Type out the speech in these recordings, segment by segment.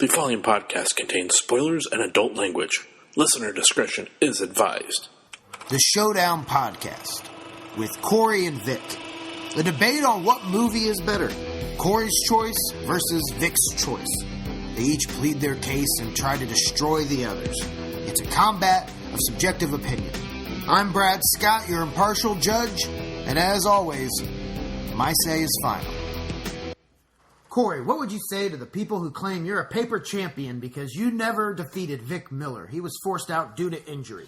The following podcast contains spoilers and adult language. Listener discretion is advised. The Showdown Podcast with Corey and Vic. The debate on what movie is better, Corey's choice versus Vic's choice. They each plead their case and try to destroy the others. It's a combat of subjective opinion. I'm Brad Scott, your impartial judge, and as always, my say is final. Corey, what would you say to the people who claim you're a paper champion because you never defeated Vic Miller? He was forced out due to injury.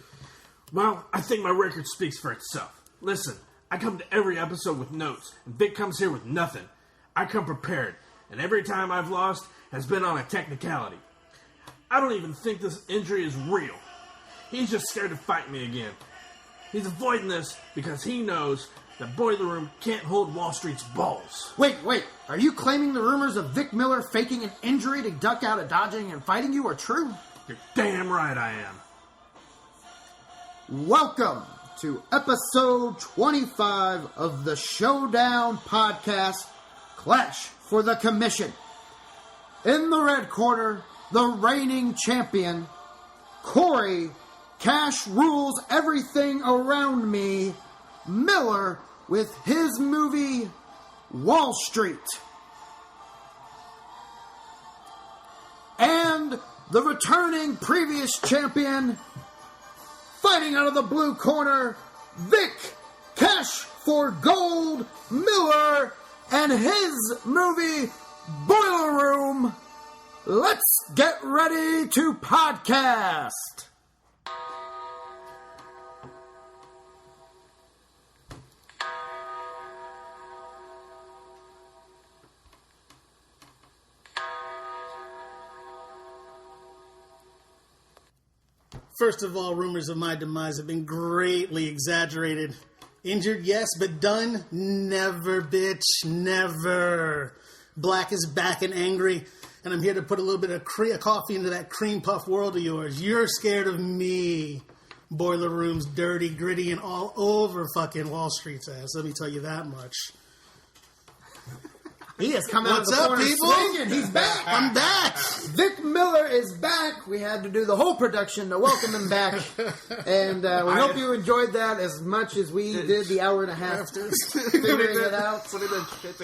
Well, I think my record speaks for itself. Listen, I come to every episode with notes, and Vic comes here with nothing. I come prepared, and every time I've lost has been on a technicality. I don't even think this injury is real. He's just scared to fight me again. He's avoiding this because he knows that Boiler Room can't hold Wall Street's balls. Wait. Are you claiming the rumors of Vic Miller faking an injury to duck out of dodging and fighting you are true? You're damn right I am. Welcome to episode 25 of the Showdown Podcast, Clash for the Commission. In the red corner, the reigning champion, Corey, Cash Rules Everything Around Me, Miller, with his movie, Wall Street. And the returning previous champion, fighting out of the blue corner, Vic, Cash for Gold, Miller, and his movie, Boiler Room. Let's get ready to podcast. First of all, rumors of my demise have been greatly exaggerated. Injured, yes, but done? Never, bitch. Never. Black is back and angry, and I'm here to put a little bit of coffee into that cream puff world of yours. You're scared of me. Boiler Room's dirty, gritty, and all over fucking Wall Street's ass. Let me tell you that much. He has come out of the What's up, corner people? swinging. He's back. I'm back. Vic Miller is back. We had to do the whole production to welcome him back. And we hope you enjoyed that as much as we did the hour and a half figuring it out.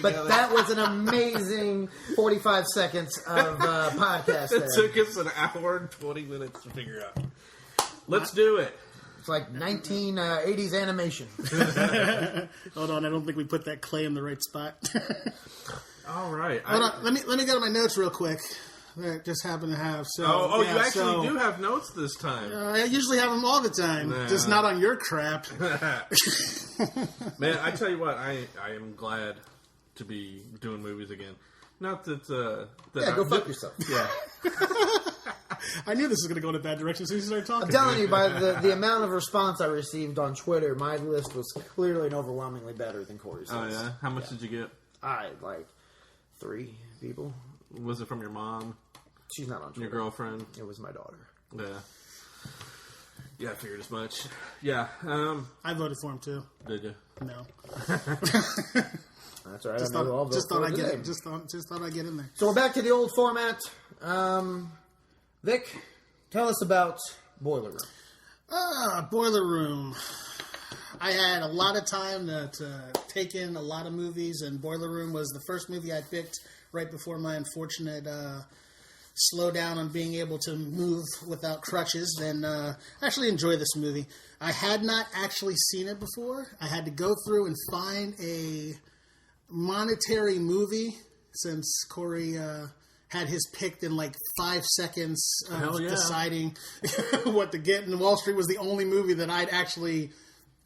But that was an amazing 45 seconds of podcast It there. took us an hour and 20 minutes to figure out. Let's do it. It's like 1980s animation. Hold on, I don't think we put that clay in the right spot. All right. Hold on, let me go to my notes real quick. That I just happen to have. So, Oh, yeah, you actually do have notes this time. I usually have them all the time, Nah. just not on your crap. Man, I tell you what, I am glad to be doing movies again. Not that... Go fuck yourself. Yeah. I knew this was going to go in a bad direction as soon as you started talking. I'm telling you, by the amount of response I received on Twitter, my list was clearly and overwhelmingly better than Corey's list. Oh, yeah? How much did you get? I had like 3 people. Was it from your mom? She's not on Twitter. Your girlfriend? It was my daughter. Yeah. Yeah, I figured as much. Yeah. I voted for him too. Did you? No. That's all right. Just thought I'd get in there. So we're back to the old format. Vic, tell us about Boiler Room. Boiler Room. I had a lot of time to take in a lot of movies, and Boiler Room was the first movie I picked right before my unfortunate slowdown on being able to move without crutches, and I actually enjoy this movie. I had not actually seen it before. I had to go through and find a monetary movie, since Corey had his picked in like 5 seconds of deciding what to get, and Wall Street was the only movie that I'd actually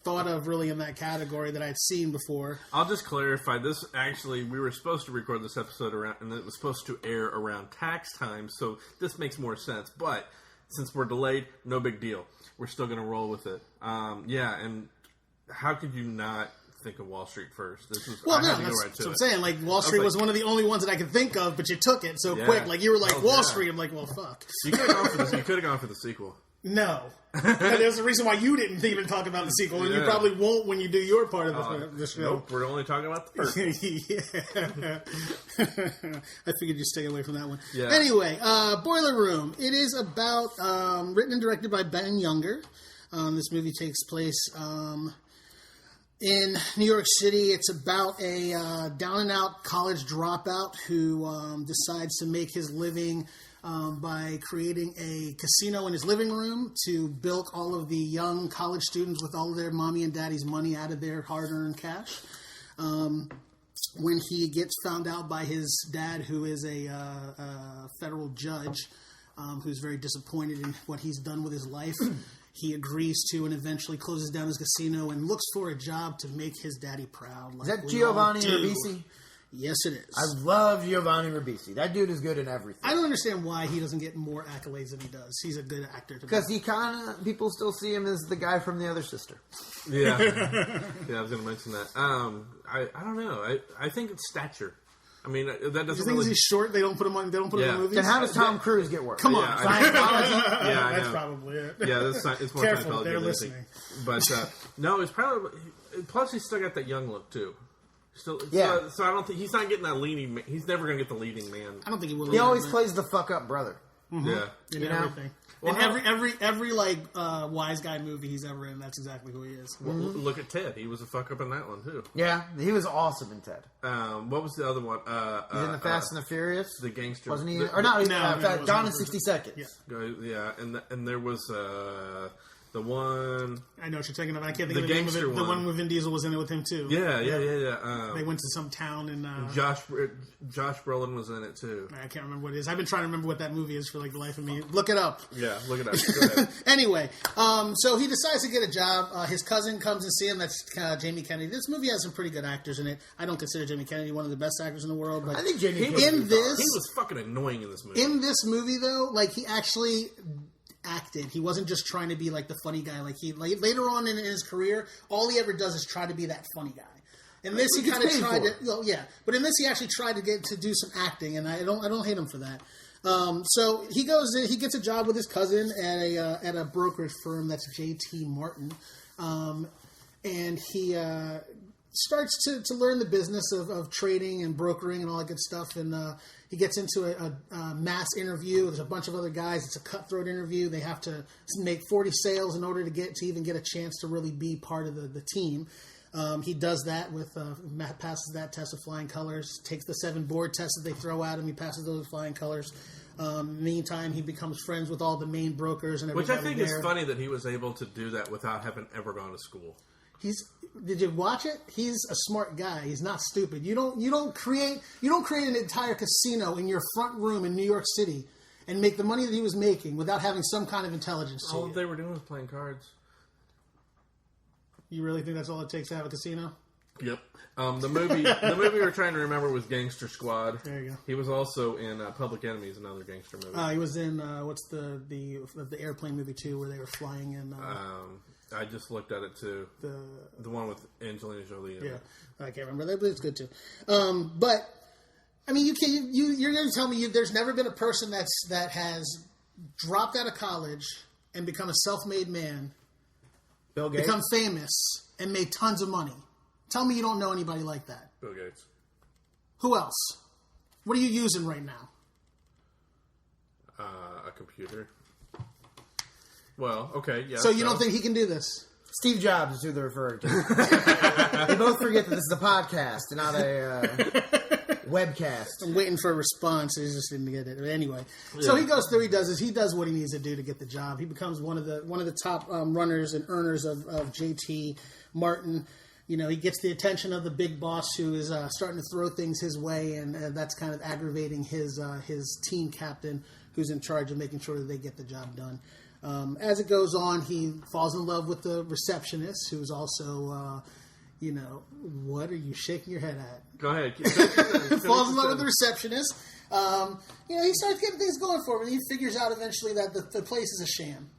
thought of really in that category that I'd seen before. I'll just clarify, this actually, we were supposed to record this episode around, and it was supposed to air around tax time, so this makes more sense, but since we're delayed, no big deal. We're still going to roll with it. Yeah, and how could you not think of Wall Street first? This was Well, I no, had to go that's right to what I'm it. saying. Like, Wall Street was one of the only ones that I could think of, but you took it so quick. Like, you were like, Wall Street. I'm like, well, fuck. You could have gone for the sequel. No. There's a reason why you didn't even talk about the sequel, and you probably won't when you do your part of the show. Nope, we're only talking about the first one. I figured you'd stay away from that one. Yeah. Anyway, Boiler Room. It is about, written and directed by Ben Younger. This movie takes place in New York City. It's about a down-and-out college dropout who decides to make his living by creating a casino in his living room to bilk all of the young college students with all of their mommy and daddy's money out of their hard-earned cash. When he gets found out by his dad, who is a federal judge, who's very disappointed in what he's done with his life, he agrees to and eventually closes down his casino and looks for a job to make his daddy proud. Is that Giovanni Ribisi? Yes, it is. I love Giovanni Ribisi. That dude is good in everything. I don't understand why he doesn't get more accolades than he does. He's a good actor. Because he kind of, people still see him as the guy from The Other Sister. Yeah. Yeah, I was going to mention that. I don't know. I think it's stature. I mean, that doesn't you think really... he's short? They don't put him on. They don't put him in movies. Then how does Tom Cruise get work? Come on, Scientology. Yeah, that's probably it. Yeah, it's more Careful, Scientology they're than listening. But no, it's probably. Plus, he's still got that young look too. Still, Yeah. So I don't think he's not getting that leading. He's never going to get the leading man. I don't think he will. He always plays the fuck up brother. Mm-hmm. Yeah, in you know? everything. Well, in every like wise guy movie he's ever in, that's exactly who he is. Well, look at Ted. He was a fuck up in that one too. Yeah, he was awesome in Ted. What was the other one? He's in the Fast and the Furious. The gangster, Wasn't he? The, Or not? No, Gone in 60 Seconds. Yeah. Yeah, and there was the one. I know what you're talking about. I can't think The of the name of it. gangster The one. one with Vin Diesel was in it with him too. Yeah. They went to some town and Josh Brolin was in it too. I can't remember what it is. I've been trying to remember what that movie is for like the life of me. Look it up. Yeah, look it up. Go ahead. Anyway, so he decides to get a job. His cousin comes and see him. That's Jamie Kennedy. This movie has some pretty good actors in it. I don't consider Jamie Kennedy one of the best actors in the world, but I think Jamie He was, Kennedy in this, he was fucking annoying in this movie. in this movie though, like he actually acted. He wasn't just trying to be like the funny guy. Like later on in his career, all he ever does is try to be that funny guy. In this, he kind of tried to. Well, yeah, but in this, he actually tried to get to do some acting, and I don't hate him for that. So he goes. He gets a job with his cousin at a brokerage firm that's J.T. Martin, and he starts to learn the business of trading and brokering and all that good stuff. And he gets into a mass interview. There's a bunch of other guys. It's a cutthroat interview. They have to make 40 sales in order to even get a chance to really be part of the team. He does that passes that test with flying colors, takes the 7 board tests that they throw at him. He passes those with flying colors. Meantime, he becomes friends with all the main brokers and everybody. Which I think there. is funny that he was able to do that without having ever gone to school. Did you watch it? He's a smart guy. He's not stupid. You don't create an entire casino in your front room in New York City and make the money that he was making without having some kind of intelligence to All you. they were doing was playing cards. You really think that's all it takes to have a casino? Yep. The movie we were trying to remember was Gangster Squad. There you go. He was also in Public Enemies, another gangster movie. He was in what's the airplane movie too, where they were flying in. I just looked at it too. The one with Angelina Jolie. In Yeah, it. I can't remember that, but it's good too. But I mean, you're going to tell me there's never been a person that has dropped out of college and become a self-made man, Bill Gates. become famous, and made tons of money. Tell me you don't know anybody like that. Bill Gates. Who else? What are you using right now? A computer. Well, okay, yeah. So you don't think he can do this? Steve Jobs is who they're referring to. They both forget that this is a podcast and not a webcast. I'm waiting for a response. He just didn't get it. But anyway, so he goes through. He does what he needs to do to get the job. He becomes one of the top runners and earners of JT Martin. You know, he gets the attention of the big boss, who is starting to throw things his way, and that's kind of aggravating his team captain, who's in charge of making sure that they get the job done. As it goes on, he falls in love with the receptionist, who's also, what are you shaking your head at? Go ahead. Falls in love with the receptionist. He starts getting things going for him, and he figures out eventually that the place is a sham.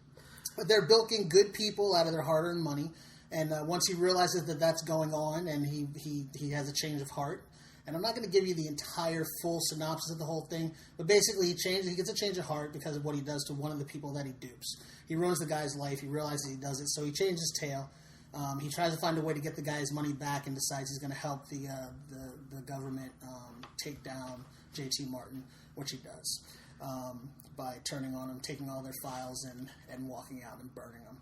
But they're bilking good people out of their hard-earned money, and once he realizes that that's going on, and he has a change of heart, And I'm not going to give you the entire full synopsis of the whole thing, but basically he gets a change of heart because of what he does to one of the people that he dupes. He ruins the guy's life. He realizes he does it, so he changes his tail. He tries to find a way to get the guy's money back and decides he's going to help the government take down J.T. Martin, which he does by turning on him, taking all their files and walking out and burning them.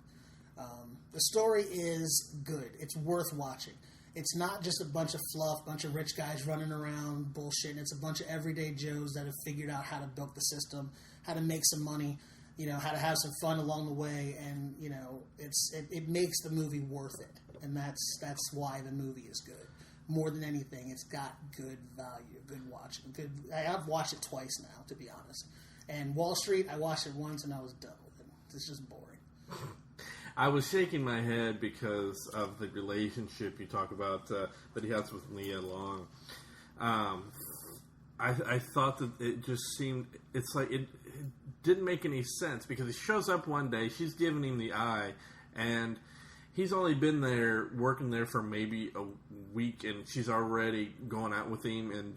The story is good. It's worth watching. It's not just a bunch of fluff, bunch of rich guys running around bullshitting. It's a bunch of everyday Joes that have figured out how to build the system, how to make some money, how to have some fun along the way, and it makes the movie worth it, and that's why the movie is good. More than anything, it's got good value, good watching. I've watched it twice now, to be honest. And Wall Street, I watched it once and I was done with it. It's just boring. I was shaking my head because of the relationship you talk about that he has with Nia Long. I thought that it just seemed, it's like it didn't make any sense because he shows up one day, she's giving him the eye, and he's only been there, working there for maybe a week, and she's already going out with him and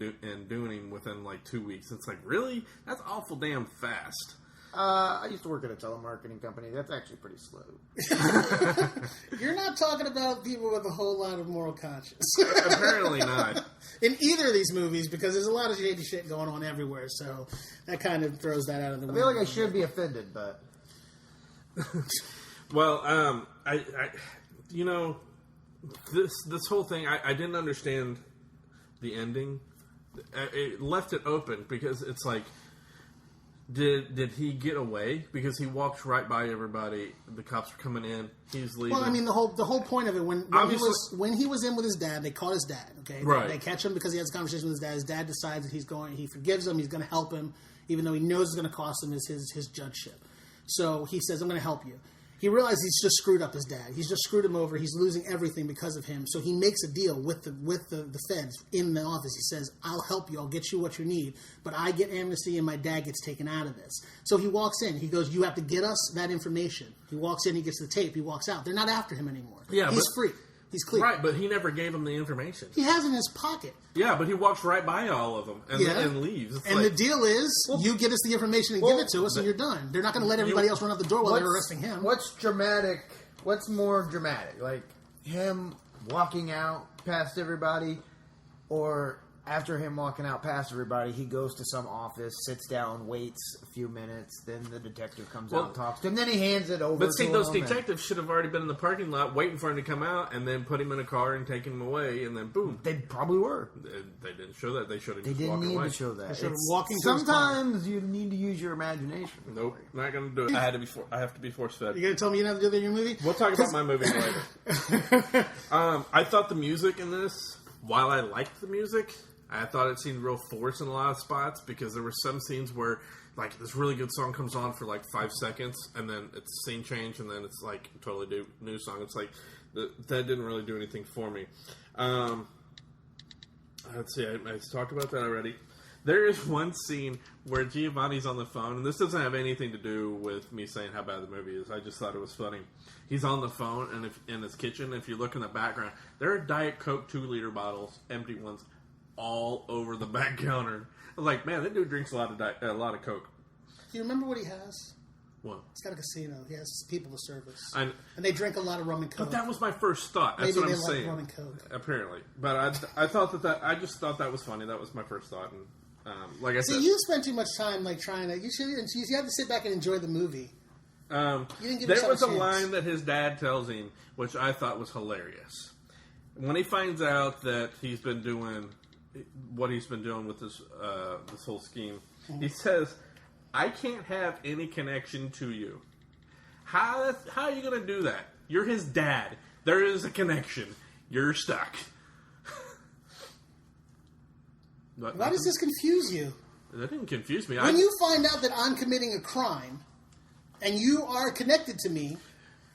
doing him within like 2 weeks. It's like, really? That's awful damn fast. I used to work at a telemarketing company. That's actually pretty slow. You're not talking about people with a whole lot of moral conscience. Apparently not. In either of these movies, because there's a lot of shady shit going on everywhere, so that kind of throws that out of the window. I feel like I should be offended, but... Well, this whole thing, I didn't understand the ending. It left it open because it's like, did he get away? Because he walks right by everybody. The cops are coming in. He's leaving. Well, I mean, the whole point of it when he was in with his dad, they caught his dad. Okay, right. They catch him because he has a conversation with his dad. His dad decides that he forgives him. He's going to help him, even though he knows it's going to cost him his judgeship. So he says, "I'm going to help you." He realizes he's just screwed up his dad. He's just screwed him over. He's losing everything because of him. So he makes a deal with the feds in the office. He says, "I'll help you. I'll get you what you need. But I get amnesty and my dad gets taken out of this." So he walks in. He goes, "You have to get us that information." He walks in. He gets the tape. He walks out. They're not after him anymore. Yeah, he's free. He's clear. Right, but he never gave him the information. He has it in his pocket. Yeah, but he walks right by all of them and leaves. It's and the deal is, you get us the information and give it to us, and you're done. They're not going to let everybody else run out the door while they're arresting him. What's dramatic? What's more dramatic? Like him walking out past everybody, or after him walking out past everybody, he goes to some office, sits down, waits a few minutes, then the detective comes out and talks to him, then he hands it over to him. But see, those detectives should have already been in the parking lot waiting for him to come out and then put him in a car and take him away, and then boom. They probably were. They didn't show that. They showed him They just didn't walking need away. to show that. They showed him walking to his car. Sometimes you need to use your imagination. Nope, not going to do it. I have to be force fed. You going to tell me you don't have to do that in your movie? We'll talk about my movie later. I thought the music in this, while I liked the music, I thought it seemed real forced in a lot of spots because there were some scenes where like this really good song comes on for like 5 seconds and then it's scene change and then it's like a totally new song. It's like that didn't really do anything for me. Let's see, I talked about that already. There is one scene where Giovanni's on the phone, and this doesn't have anything to do with me saying how bad the movie is. I just thought it was funny. He's on the phone and in his kitchen. If you look in the background, there are Diet Coke 2-liter bottles, empty ones, all over the back counter. I was like, man, that dude drinks a lot of Coke. Do you remember what he has? What? He's got a casino. He has people to service. And they drink a lot of rum and Coke. But that was my first thought. That's Maybe what they I'm like saying. rum and Coke. Apparently. But I thought that I just thought that was funny. That was my first thought. And like I said... See, you spend too much time like trying to... You have to sit back and enjoy the movie. There was a line that his dad tells him, which I thought was hilarious. When he finds out that he's been doing... what he's been doing with this whole scheme. Mm-hmm. He says, "I can't have any connection to you." How are you going to do that? You're his dad. There is a connection. You're stuck. Why does this confuse you? That didn't confuse me. When you find out that I'm committing a crime, and you are connected to me,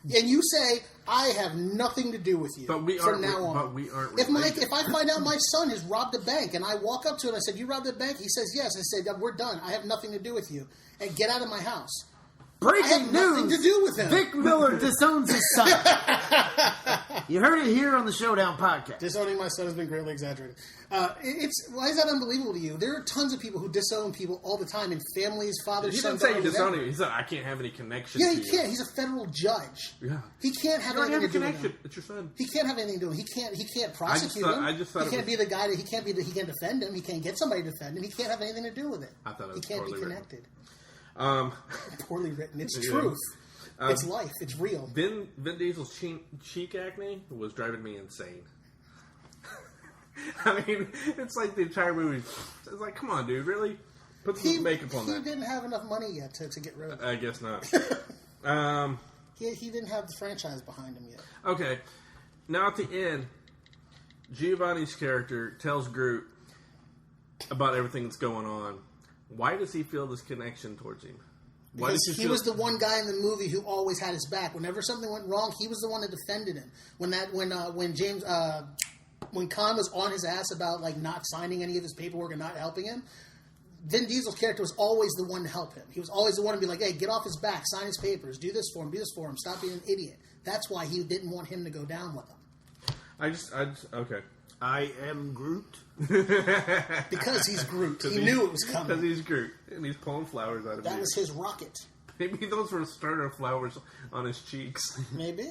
and you say, "I have nothing to do with you from now on." But we aren't. If I find out my son has robbed a bank, and I walk up to him, I said, "You robbed a bank?" He says, "Yes." I said, "We're done. I have nothing to do with you, and get out of my house." Breaking nothing news! to do with him. Vic Miller disowns his son. You heard it here on the Showdown podcast. Disowning my son has been greatly exaggerated. Why is that unbelievable to you? There are tons of people who disown people all the time in families, fathers, He sons. didn't say he disowned him. He said, I can't have any connection Yeah, to he you. can't. He's a federal judge. Yeah. He can't have You don't anything have a to do with connection. him. It's your son. He can't have anything to do with him. He can't prosecute him. I just thought he it can't was- be the guy that he can't defend him. He can't get somebody to defend him. He can't have anything to do with it. I thought it was he can't be poorly connected. written. Poorly written. It's Yeah. truth. It's life. It's real. Vin Diesel's cheek acne was driving me insane. I mean, it's like the entire movie. It's like, come on, dude, really? Put some makeup on He that. didn't have enough money yet to get rid of it. I guess not. He didn't have the franchise behind him yet. Okay, now at the end, Giovanni's character tells Groot about everything that's going on. Why does he feel this connection towards him? Why Because does he was the one guy in the movie who always had his back. Whenever something went wrong, he was the one that defended him. When Khan was on his ass about like not signing any of his paperwork and not helping him, Vin Diesel's character was always the one to help him. He was always the one to be like, "Hey, get off his back, sign his papers, do this for him, stop being an idiot." That's why he didn't want him to go down with him. I just okay. I am Groot. Because he's Groot. He knew it was Because coming. he's Groot and he's pulling flowers out of That me. was his rocket. Maybe those were starter flowers on his cheeks. Maybe.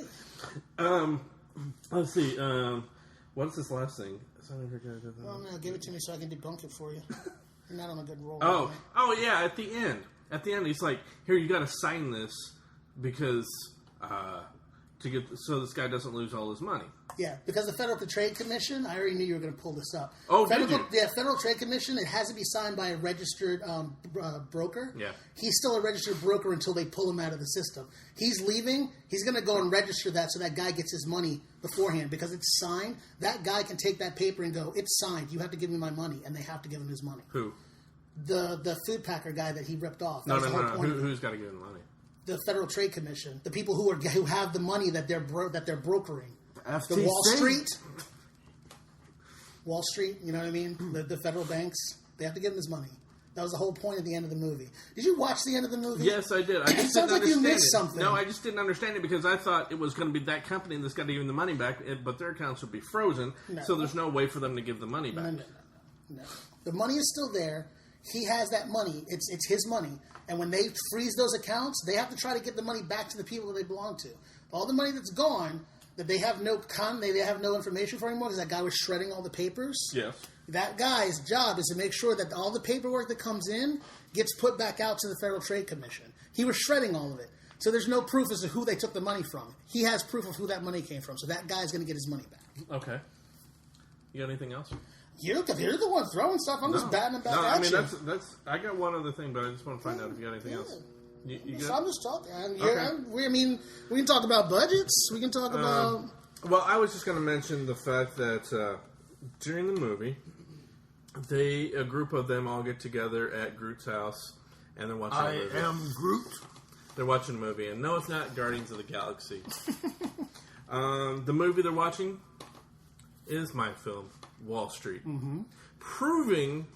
Let's see. What's this last thing? Oh no, give it to me so I can debunk it for you. You're not on a good roll. Oh yeah. At the end, he's like, "Here, you got to sign this because so this guy doesn't lose all his money." Yeah, because the Federal Trade Commission, I already knew you were going to pull this up. Oh, did you? Yeah, Federal Trade Commission, it has to be signed by a registered broker. Yeah. He's still a registered broker until they pull him out of the system. He's leaving. He's going to go and register that so that guy gets his money beforehand because it's signed. That guy can take that paper and go, "It's signed. You have to give me my money," and they have to give him his money. Who? The food packer guy that he ripped off. No. That was the whole point. Who's got to give him the money? The Federal Trade Commission, the people who have the money that they're brokering. The FTC. Wall Street, you know what I mean? The federal banks, they have to give him his money. That was the whole point at the end of the movie. Did you watch the end of the movie? Yes, I did. I just It sounds didn't like you understand missed it. something. No, I just didn't understand it because I thought it was going to be that company that's got to give him the money back, but their accounts would be frozen, so there's no way for them to give the money back. No. The money is still there. He has that money. It's his money. And when they freeze those accounts, they have to try to get the money back to the people that they belong to. All the money that's gone, that they have no they have no information for anymore because that guy was shredding all the papers. Yes. That guy's job is to make sure that all the paperwork that comes in gets put back out to the Federal Trade Commission. He was shredding all of it. So there's no proof as to who they took the money from. He has proof of who that money came from. So that guy's going to get his money back. Okay. You got anything else? You're the one throwing stuff. I'm just batting it back no, at I mean, you. that's. I got one other thing, but I just want to find out if you got anything else. You So good? I'm just talking. Okay. I mean, we can talk about budgets. We can talk about... Well, I was just going to mention the fact that during the movie, a group of them all get together at Groot's house, and they're watching a movie. I am Groot. They're watching a movie, and no, it's not Guardians of the Galaxy. The movie they're watching is my film, Wall Street, proving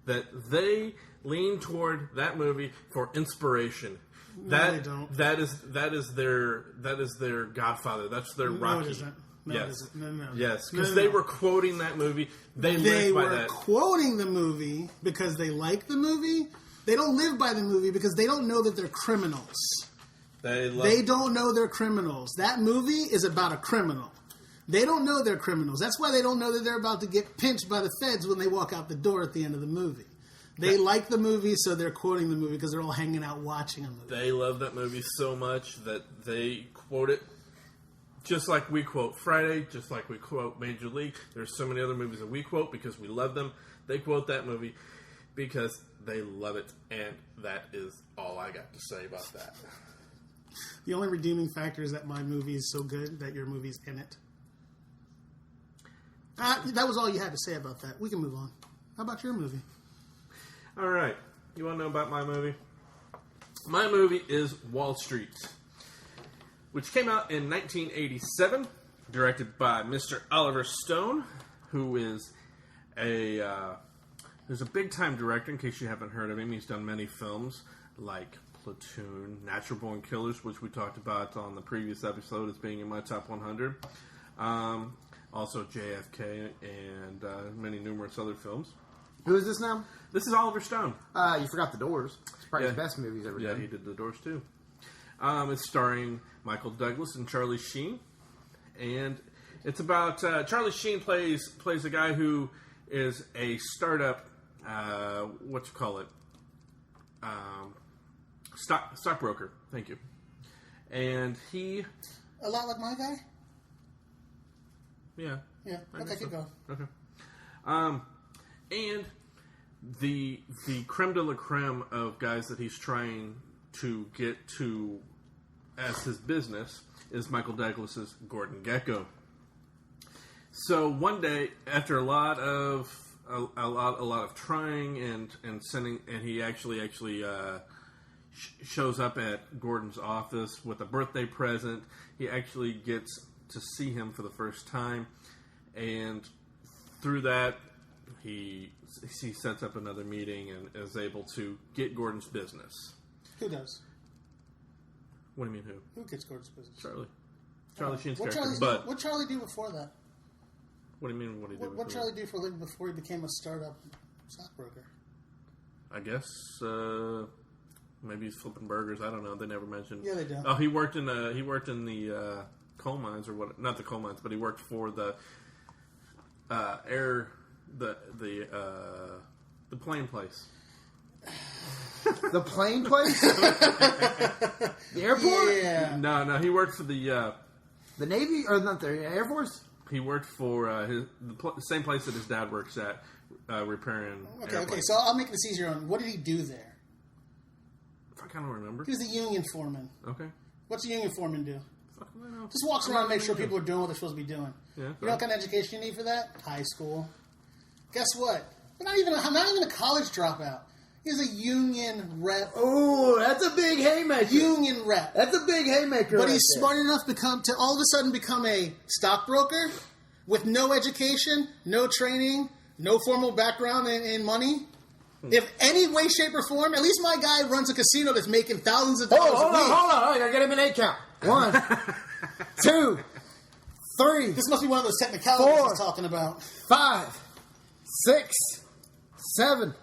that they lean toward that movie for inspiration. they don't. That is their Godfather. That's their Rocky. No, it isn't. No, yes. it isn't. No. Yes, No, because no, they no. were quoting that movie. They They lived by were that. quoting the movie because they like the movie. They don't live by the movie because they don't know that they're criminals. They don't know they're criminals. That movie is about a criminal. They don't know they're criminals. That's why they don't know that they're about to get pinched by the feds when they walk out the door at the end of the movie. They like the movie, so they're quoting the movie because they're all hanging out watching a movie. They love that movie so much that they quote it just like we quote Friday, just like we quote Major League. There's so many other movies that we quote because we love them. They quote that movie because they love it, and that is all I got to say about that. The only redeeming factor is that my movie is so good that your movie's in it. That was all you had to say about that. We can move on. How about your movie? All right. You want to know about my movie? My movie is Wall Street, which came out in 1987, directed by Mr. Oliver Stone, who is a who's a big-time director, in case you haven't heard of him. He's done many films like Platoon, Natural Born Killers, which we talked about on the previous episode as being in my top 100. Also JFK and many numerous other films. Who is this now? This is Oliver Stone. You forgot The Doors. It's probably his best movies ever done. Yeah, he did The Doors too. It's starring Michael Douglas and Charlie Sheen. And it's about Charlie Sheen plays a guy who is a startup, stockbroker. Thank you. And he... A lot like my guy? Yeah. Yeah, okay, keep going. Okay. And the creme de la creme of guys that he's trying to get to as his business is Michael Douglas's Gordon Gekko. So one day, after a lot of trying and sending, and he actually shows up at Gordon's office with a birthday present. He actually gets to see him for the first time, and through that, he sets up another meeting and is able to get Gordon's business. Who does? What do you mean who? Who gets Gordon's business? Charlie Sheen's character. What Charlie do before that? What do you mean? What did he do? What Charlie do for a living before he became a startup stockbroker? I guess maybe he's flipping burgers. I don't know. They never mentioned. Yeah, they do. Oh, he worked in the coal mines or what? Not the coal mines, but he worked for the the plane place. The plane place? The airport? Yeah. No, he worked for the Navy or not the Air Force? He worked for the same place that his dad works at, repairing. Okay. So I'll make this easier on. What did he do there? I kind of remember. He was a union foreman. Okay. What's a union foreman do? Fucking I know. Just walks around and makes sure people are doing what they're supposed to be doing. Yeah. You know what kind of education you need for that? High school. Guess what? I'm not even a college dropout. He's a union rep. Oh, that's a big haymaker. Union rep. That's a big haymaker. But he's smart enough to all of a sudden become a stockbroker with no education, no training, no formal background in money. If any way, shape, or form, at least my guy runs a casino that's making thousands of dollars a week. Hold on. I gotta get him an 8 count. 1, 2, 3. This must be one of those technicalities he's talking about. 5, 6, 7,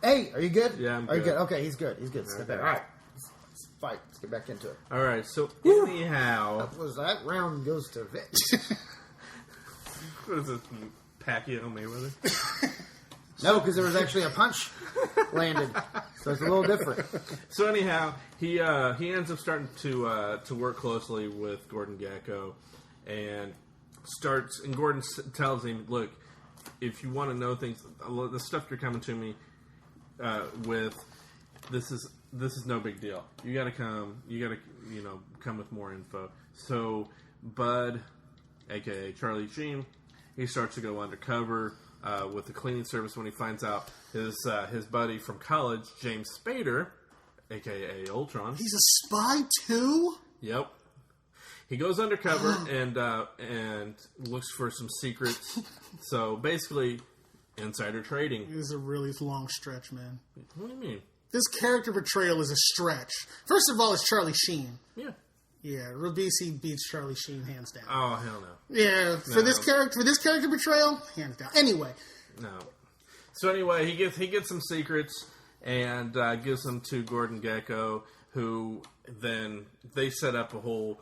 8. Are you good? Yeah, I'm Are you good. good? Okay, he's good. Step back. All right. Let's fight. Let's get back into it. All right. So anyhow, What was that? Round goes to Vic. what is this? Pacquiao Mayweather? No, because there was actually a punch landed, so it's a little different. So anyhow, he ends up starting to work closely with Gordon Gekko, and Gordon tells him, "Look, if you want to know things, the stuff you're coming to me with, this is no big deal. You got to come. You got to come with more info." So Bud, aka Charlie Sheen, he starts to go undercover with the cleaning service when he finds out his buddy from college, James Spader, aka Ultron. He's a spy too? Yep. He goes undercover and looks for some secrets. So basically, insider trading. It is a really long stretch, man. What do you mean? This character portrayal is a stretch. First of all, it's Charlie Sheen. Yeah. Yeah, Ribisi beats Charlie Sheen hands down. Oh, hell no. Yeah, for this character portrayal, hands down. Anyway. No. So anyway, he gets some secrets and gives them to Gordon Gekko, who then they set up a whole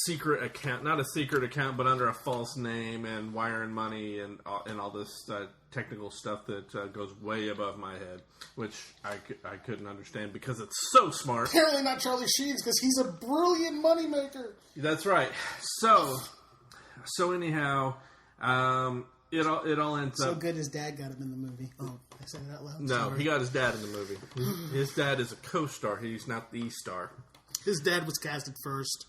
secret account, not a secret account, but under a false name and wiring money and all this technical stuff that goes way above my head, which I couldn't understand because it's so smart. Apparently not Charlie Sheen's because he's a brilliant moneymaker. That's right. So anyhow, it all ends So up. good his dad got him in the movie. Oh, I said it out loud. No, Sorry. he got his dad in the movie. His dad is a co-star. He's not the star. His dad was casted first.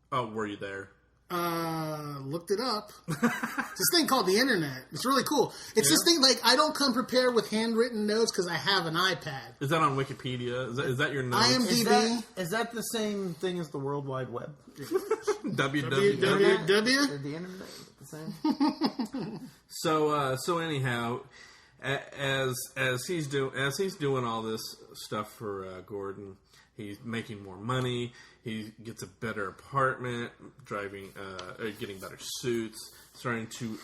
Oh, were you there? Looked it up. It's this thing called the internet. It's really cool. It's this thing, like, I don't come prepared with handwritten notes because I have an iPad. Is that on Wikipedia? Is that your notes? IMDb. Is that the same thing as the World Wide Web? www. The internet is the same? So anyhow, as he's doing all this stuff for Gordon, he's making more money. He gets a better apartment, getting better suits, starting to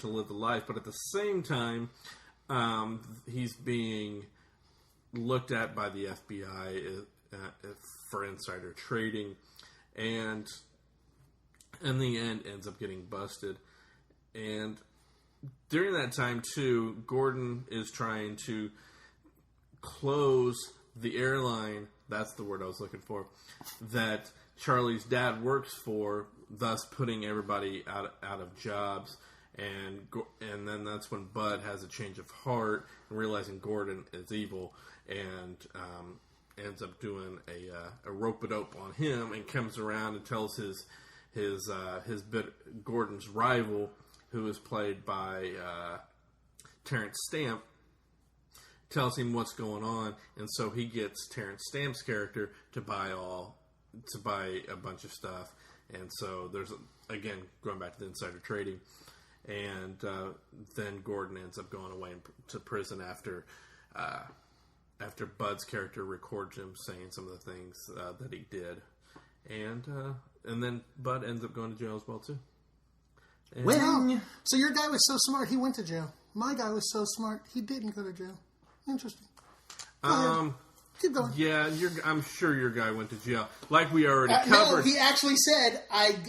live the life. But at the same time, he's being looked at by the FBI for insider trading, and in the end, ends up getting busted. And during that time, too, Gordon is trying to close the airline. That's the word I was looking for. That Charlie's dad works for, thus putting everybody out of jobs. And then that's when Bud has a change of heart and realizing Gordon is evil, and ends up doing a rope-a-dope on him, and comes around and tells Gordon's rival, who is played by Terrence Stamp, tells him what's going on, and so he gets Terrence Stamp's character to buy a bunch of stuff, and so there's again going back to the insider trading, and then Gordon ends up going away to prison after Bud's character records him saying some of the things that he did, and then Bud ends up going to jail as well too. Wow. So your guy was so smart, he went to jail. My guy was so smart, he didn't go to jail. Interesting. Keep going. Yeah, I'm sure your guy went to jail. Like we already covered. No, he actually said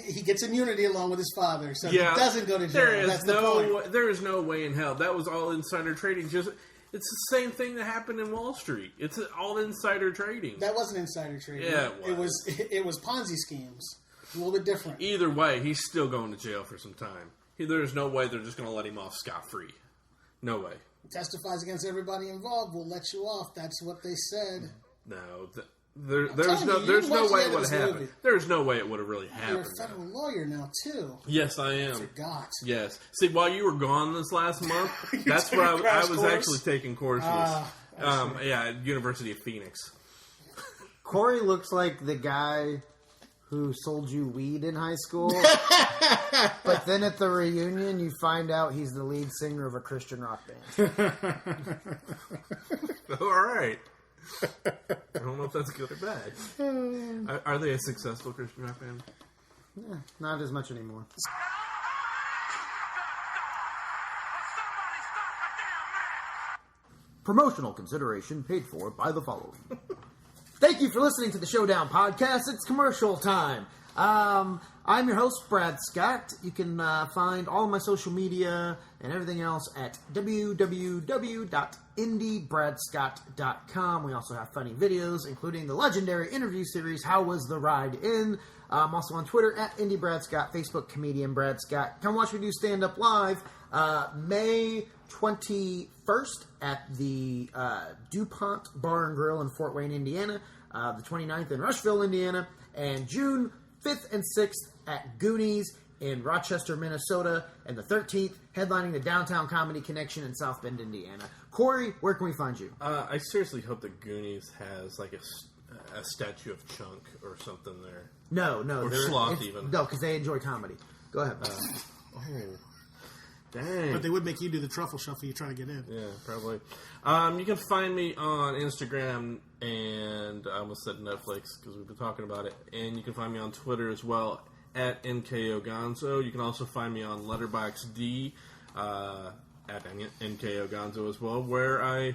he gets immunity along with his father, so he doesn't go to jail. That's the point. There is no way in hell. That was all insider trading. It's the same thing that happened in Wall Street. It's all insider trading. That wasn't insider trading. Yeah, it was Ponzi schemes. A little bit different. Either way, he's still going to jail for some time. There's no way they're just going to let him off scot-free. No way. Testifies against everybody involved. We'll let you off. That's what they said. No, there's no way it would have happened. There's no way it would have really happened. You're a federal lawyer now too. Yes, I am. I forgot. Yes. See, while you were gone this last month, that's where I was actually taking courses. At University of Phoenix. Corey looks like the guy who sold you weed in high school, but then at the reunion you find out he's the lead singer of a Christian rock band. All right. I don't know if that's good or bad. Are they a successful Christian rock band? Yeah, not as much anymore. Promotional consideration paid for by the following. Thank you for listening to the Showdown Podcast. It's commercial time. I'm your host, Brad Scott. You can find all of my social media and everything else at www.indiebradscott.com. We also have funny videos, including the legendary interview series, How Was the Ride In? I'm also on Twitter at IndieBradScott, Facebook, Comedian Brad Scott. Come watch me do stand-up live May 21st at the DuPont Bar and Grill in Fort Wayne, Indiana, the 29th in Rushville, Indiana, and June 5th and 6th at Goonies in Rochester, Minnesota, and the 13th headlining the Downtown Comedy Connection in South Bend, Indiana. Corey, where can we find you? I seriously hope that Goonies has like a statue of Chunk or something there. No. Or Sloth even. No, because they enjoy comedy. Go ahead. Dang. But they would make you do the truffle shuffle you try to get in. Yeah, probably. You can find me on Instagram, and I almost said Netflix because we've been talking about it. And you can find me on Twitter as well at NKOGonzo. You can also find me on Letterboxd at NKOGonzo as well, where I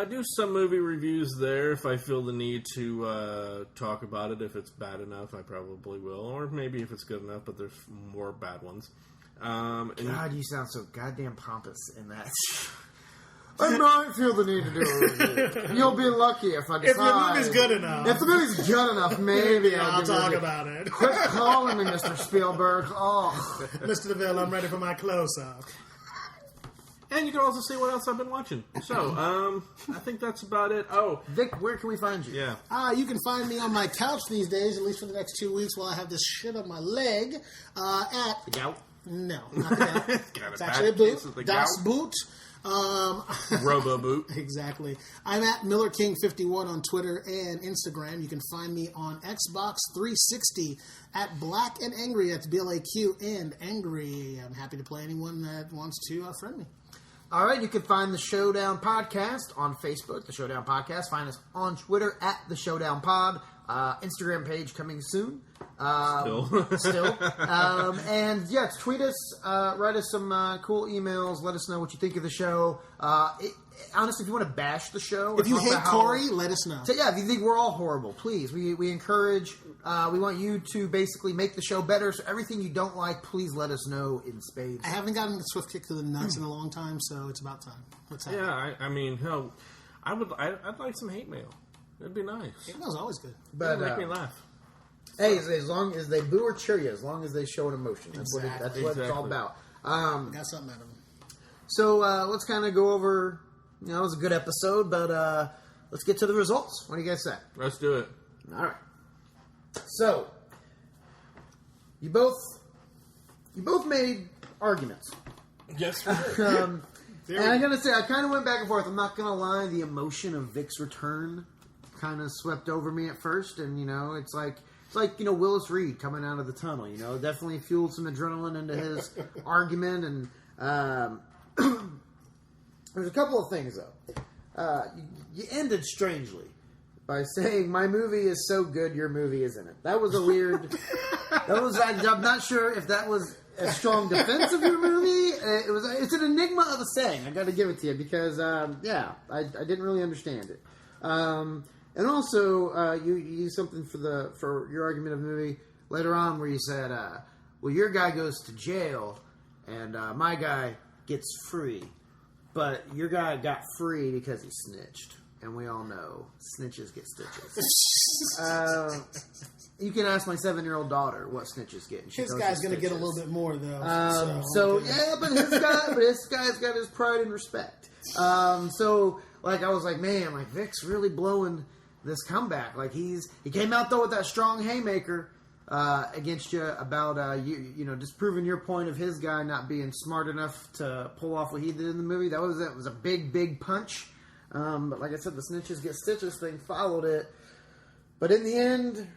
do some movie reviews there. If I feel the need to talk about it, if it's bad enough, I probably will. Or maybe if it's good enough, but there's more bad ones. God, you sound so goddamn pompous in that. I might feel the need to do a review. You'll be lucky if I decide. If the movie's good enough. If the movie's good enough, maybe I'll talk about it. Quit calling me Mr. Spielberg. Oh. Mr. DeVille, I'm ready for my close-up. And you can also see what else I've been watching. So, I think that's about it. Oh, Vic, where can we find you? yeah. You can find me on my couch these days, at least for the next 2 weeks, while I have this shit on my leg. At The gout? no, not the gout. Got It's a actually a bad boot. case of the Das gout. Boot. Robo Boot. Exactly. I'm at MillerKing51 on Twitter and Instagram. You can find me on Xbox 360 at Black and Angry. That's BLAQ and Angry. I'm happy to play anyone that wants to friend me. All right, you can find the Showdown Podcast on Facebook, the Showdown Podcast. Find us on Twitter at the Showdown Pod. Instagram page coming soon. Still. And yeah, tweet us, write us some cool emails. Let us know what you think of the show. Honestly, if you want to bash the show, If you hate Corey, let us know. So yeah, if you think we're all horrible, please. We encourage. We want you to basically make the show better. So everything you don't like, please let us know in spades. I haven't gotten a swift kick to the nuts in a long time, so it's about time. Let's have it. Yeah, I mean, hell, I'd like some hate mail. It'd be nice. It was always good. But It'd make me laugh. hey, as long as they boo or cheer you, as long as they show an emotion, that's Exactly. what it's all about. Got something out of him. So let's kind of go over. It was a good episode, but let's get to the results. What do you guys say? Let's do it. All right. So you both made arguments. Yes. And I gotta say, I kind of went back and forth. I'm not gonna lie, the emotion of Vic's return kind of swept over me at first, and it's like Willis Reed coming out of the tunnel. Definitely fueled some adrenaline into his argument, and there's a couple of things though. You ended strangely by saying my movie is so good, your movie isn't it. That was a weird. I'm not sure if that was a strong defense of your movie. It's an enigma of a saying. I got to give it to you because I didn't really understand it. And also you used something for your argument of the movie later on where you said, well, your guy goes to jail and my guy gets free, but your guy got free because he snitched. And we all know snitches get stitches. You can ask my 7-year-old daughter what snitches get. His guy's going to get a little bit more, though. But this guy's got his pride and respect. I was like, man, Vic's really blowing this comeback. He came out though with that strong haymaker against you about disproving your point of his guy not being smart enough to pull off what he did in the movie. That was a big punch. But like I said, the snitches get stitches thing followed it. But in the end,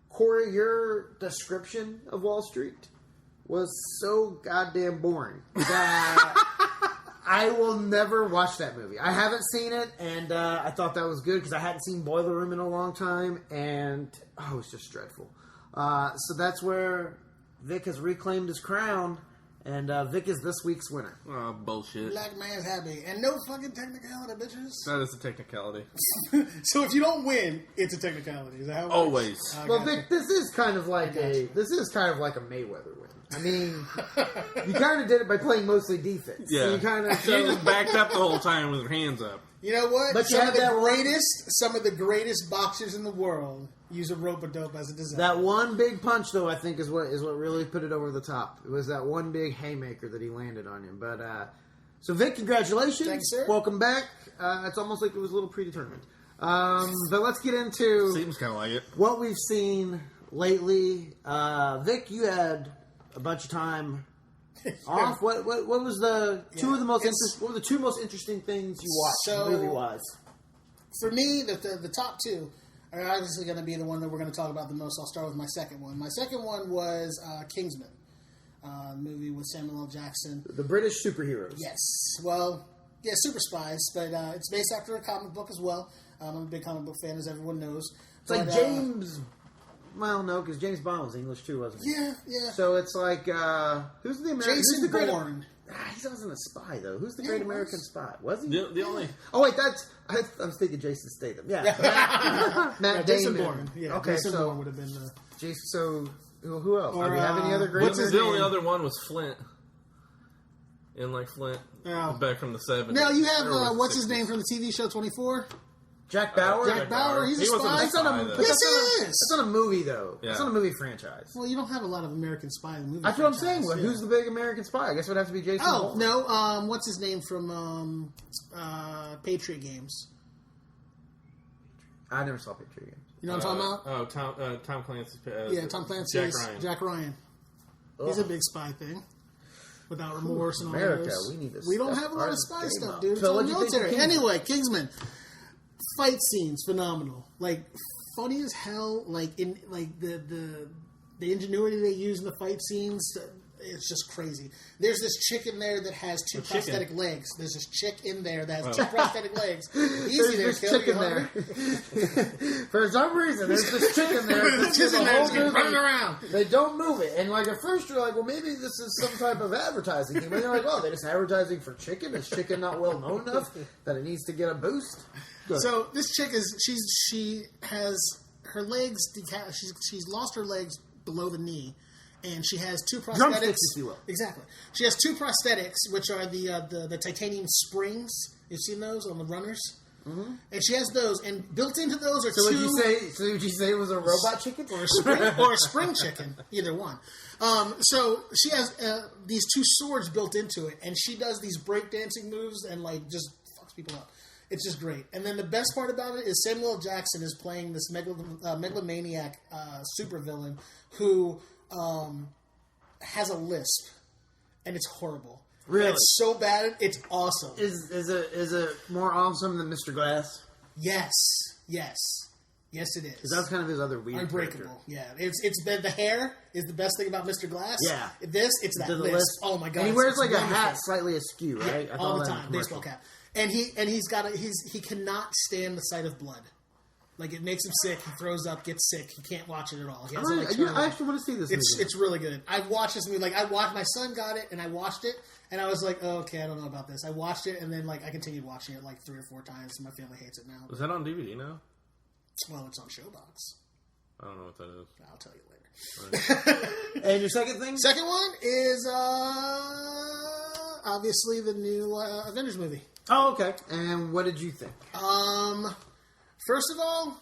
Corey, your description of Wall Street was so goddamn boring that I will never watch that movie. I haven't seen it, and I thought that was good because I hadn't seen Boiler Room in a long time, and it was just dreadful. So that's where Vic has reclaimed his crown. And Vic is this week's winner. Oh, bullshit. Black man's happy. And no fucking technicality, bitches. That is a technicality. So if you don't win, it's a technicality. Is that how it works? Always. Well, Vic, this is kind of like a Mayweather win. I mean, you kind of did it by playing mostly defense. Yeah. So you kind of She just backed up the whole time with her hands up. You know what? But you some had of that the greatest boxers in the world use a rope-a-dope as a design. that one big punch, though, I think is what really put it over the top. It was that one big haymaker that he landed on him. But so, Vic, congratulations! Thanks, sir. Welcome back. It's almost like it was a little predetermined. But let's get into Seems kind of like it. what we've seen lately. Vic, you had a bunch of time off. What was the two of the most what were the two most interesting things you watched movie wise? For me, the top two are obviously going to be the one that we're going to talk about the most. I'll start with my second one. My second one was Kingsman, movie with Samuel L. Jackson. The British superheroes. Yes. Well, yeah, super spies, but it's based after a comic book as well. I'm a big comic book fan, as everyone knows. It's like James. Well, no, because James Bond was English too, wasn't he? Yeah. So it's like who's the American? Jason who's the great, Bourne. He wasn't a spy though. Who's the great American spy? Was he? The only... Oh wait, I was thinking Jason Statham. Yeah, Matt Damon. Jason Bourne. Yeah, okay, Jason so Bourne would have been the... Jason. So who else? Or, Do we have any other great? what's his The name? only other one was Flint. In Flint. Oh. Back from the 70s. Now you have Or what's 60s. his name from the TV show 24? Jack Bauer? Jack Bauer, he's a wasn't spy. That's not a, though. but Yes, that's not a- he is. That's not a movie, though. Yeah. It's not a movie franchise. Well, you don't have a lot of American spy in the movie. That's what I'm saying. franchise, Who's the big American spy? I guess it would have to be Jason Oh, Bourne. no, what's his name from Patriot Games? I never saw Patriot Games. You know what I'm talking about? Oh, Tom Clancy's... Yeah, Tom Clancy's Jack Ryan. He's a big spy thing. Without remorse and all America, those. we don't step have a lot our of spy game stuff, up. dude. It's So all what'd you think of military. Kingsman? Anyway, Kingsman. Fight scenes, phenomenal. Like, funny as hell. Like, in like the ingenuity they use in the fight scenes, it's just crazy. There's this chick in there that has two prosthetic legs. There's this chick in there that has two prosthetic legs. Easy there, There's Kill. this chick You in there. hungry? For some reason, there's this chick in there. There's This this is chick in a there whole just movie. running around. They don't move it. And, like, at first you're like, well, maybe this is some type of advertising thing. But you're like, oh, they're just advertising for chicken? Is chicken not well known enough that it needs to get a boost? Good. So this chick she has her legs she's lost her legs below the knee, and she has two prosthetics. Drumsticks, if you will. Exactly. She has two prosthetics, which are the titanium springs. You've seen those on the runners, and she has those. And built into those are So two. would you say it was a robot chicken? Or a spring chicken, either one. So she has these two swords built into it, and she does these breakdancing moves and like just fucks people up. It's just great. And then the best part about it is Samuel L. Jackson is playing this megalomaniac supervillain who has a lisp, and it's horrible. Really? It's so bad. It's awesome. Is it more awesome than Mr. Glass? Yes, it is. Because that's kind of his other weird Unbreakable. character. Yeah, it's the hair is the best thing about Mr. Glass. Yeah. It's that The lisp. lisp. Oh my god! And he wears it's like wonderful. a hat slightly askew, right? I all thought the that in time, the baseball commercial. cap, and he cannot stand the sight of blood. Like it makes him sick. He throws up, gets sick. He can't watch it at all. He has to, like, turn it I off. actually want to see this movie. It's really good. I've watched this movie. Like I watched. My son got it, and I watched it, and I was like, oh, okay, I don't know about this. I watched it, and then like I continued watching it like 3 or 4 times. And my family hates it now. Was that on DVD now? Well, it's on Showbox. I don't know what that is. I'll tell you later. And your second thing? Second one is obviously the new Avengers movie. Oh, okay. And what did you think? First of all,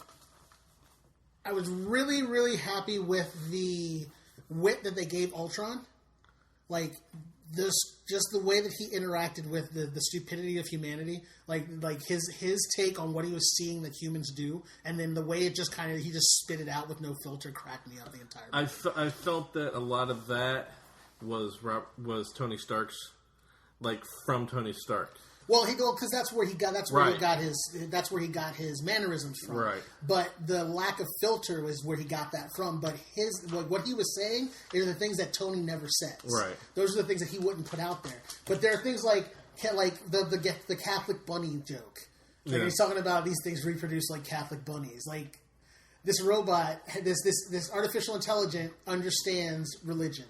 I was really, really happy with the wit that they gave Ultron. Like this, just the way that he interacted with the stupidity of humanity. Like his take on what he was seeing that humans do, and then the way it just kind of he just spit it out with no filter cracked me up the entire movie. I felt that a lot of that was Tony Stark's, like from Tony Stark. Well, because that's where he got that's where he got his mannerisms from. Right. But the lack of filter was where he got that from. But what he was saying are the things that Tony never says. Right. Those are the things that he wouldn't put out there. But there are things like the Catholic bunny joke. Like Yeah. he's talking about these things reproduce like Catholic bunnies. Like this robot, this artificial intelligence understands religion.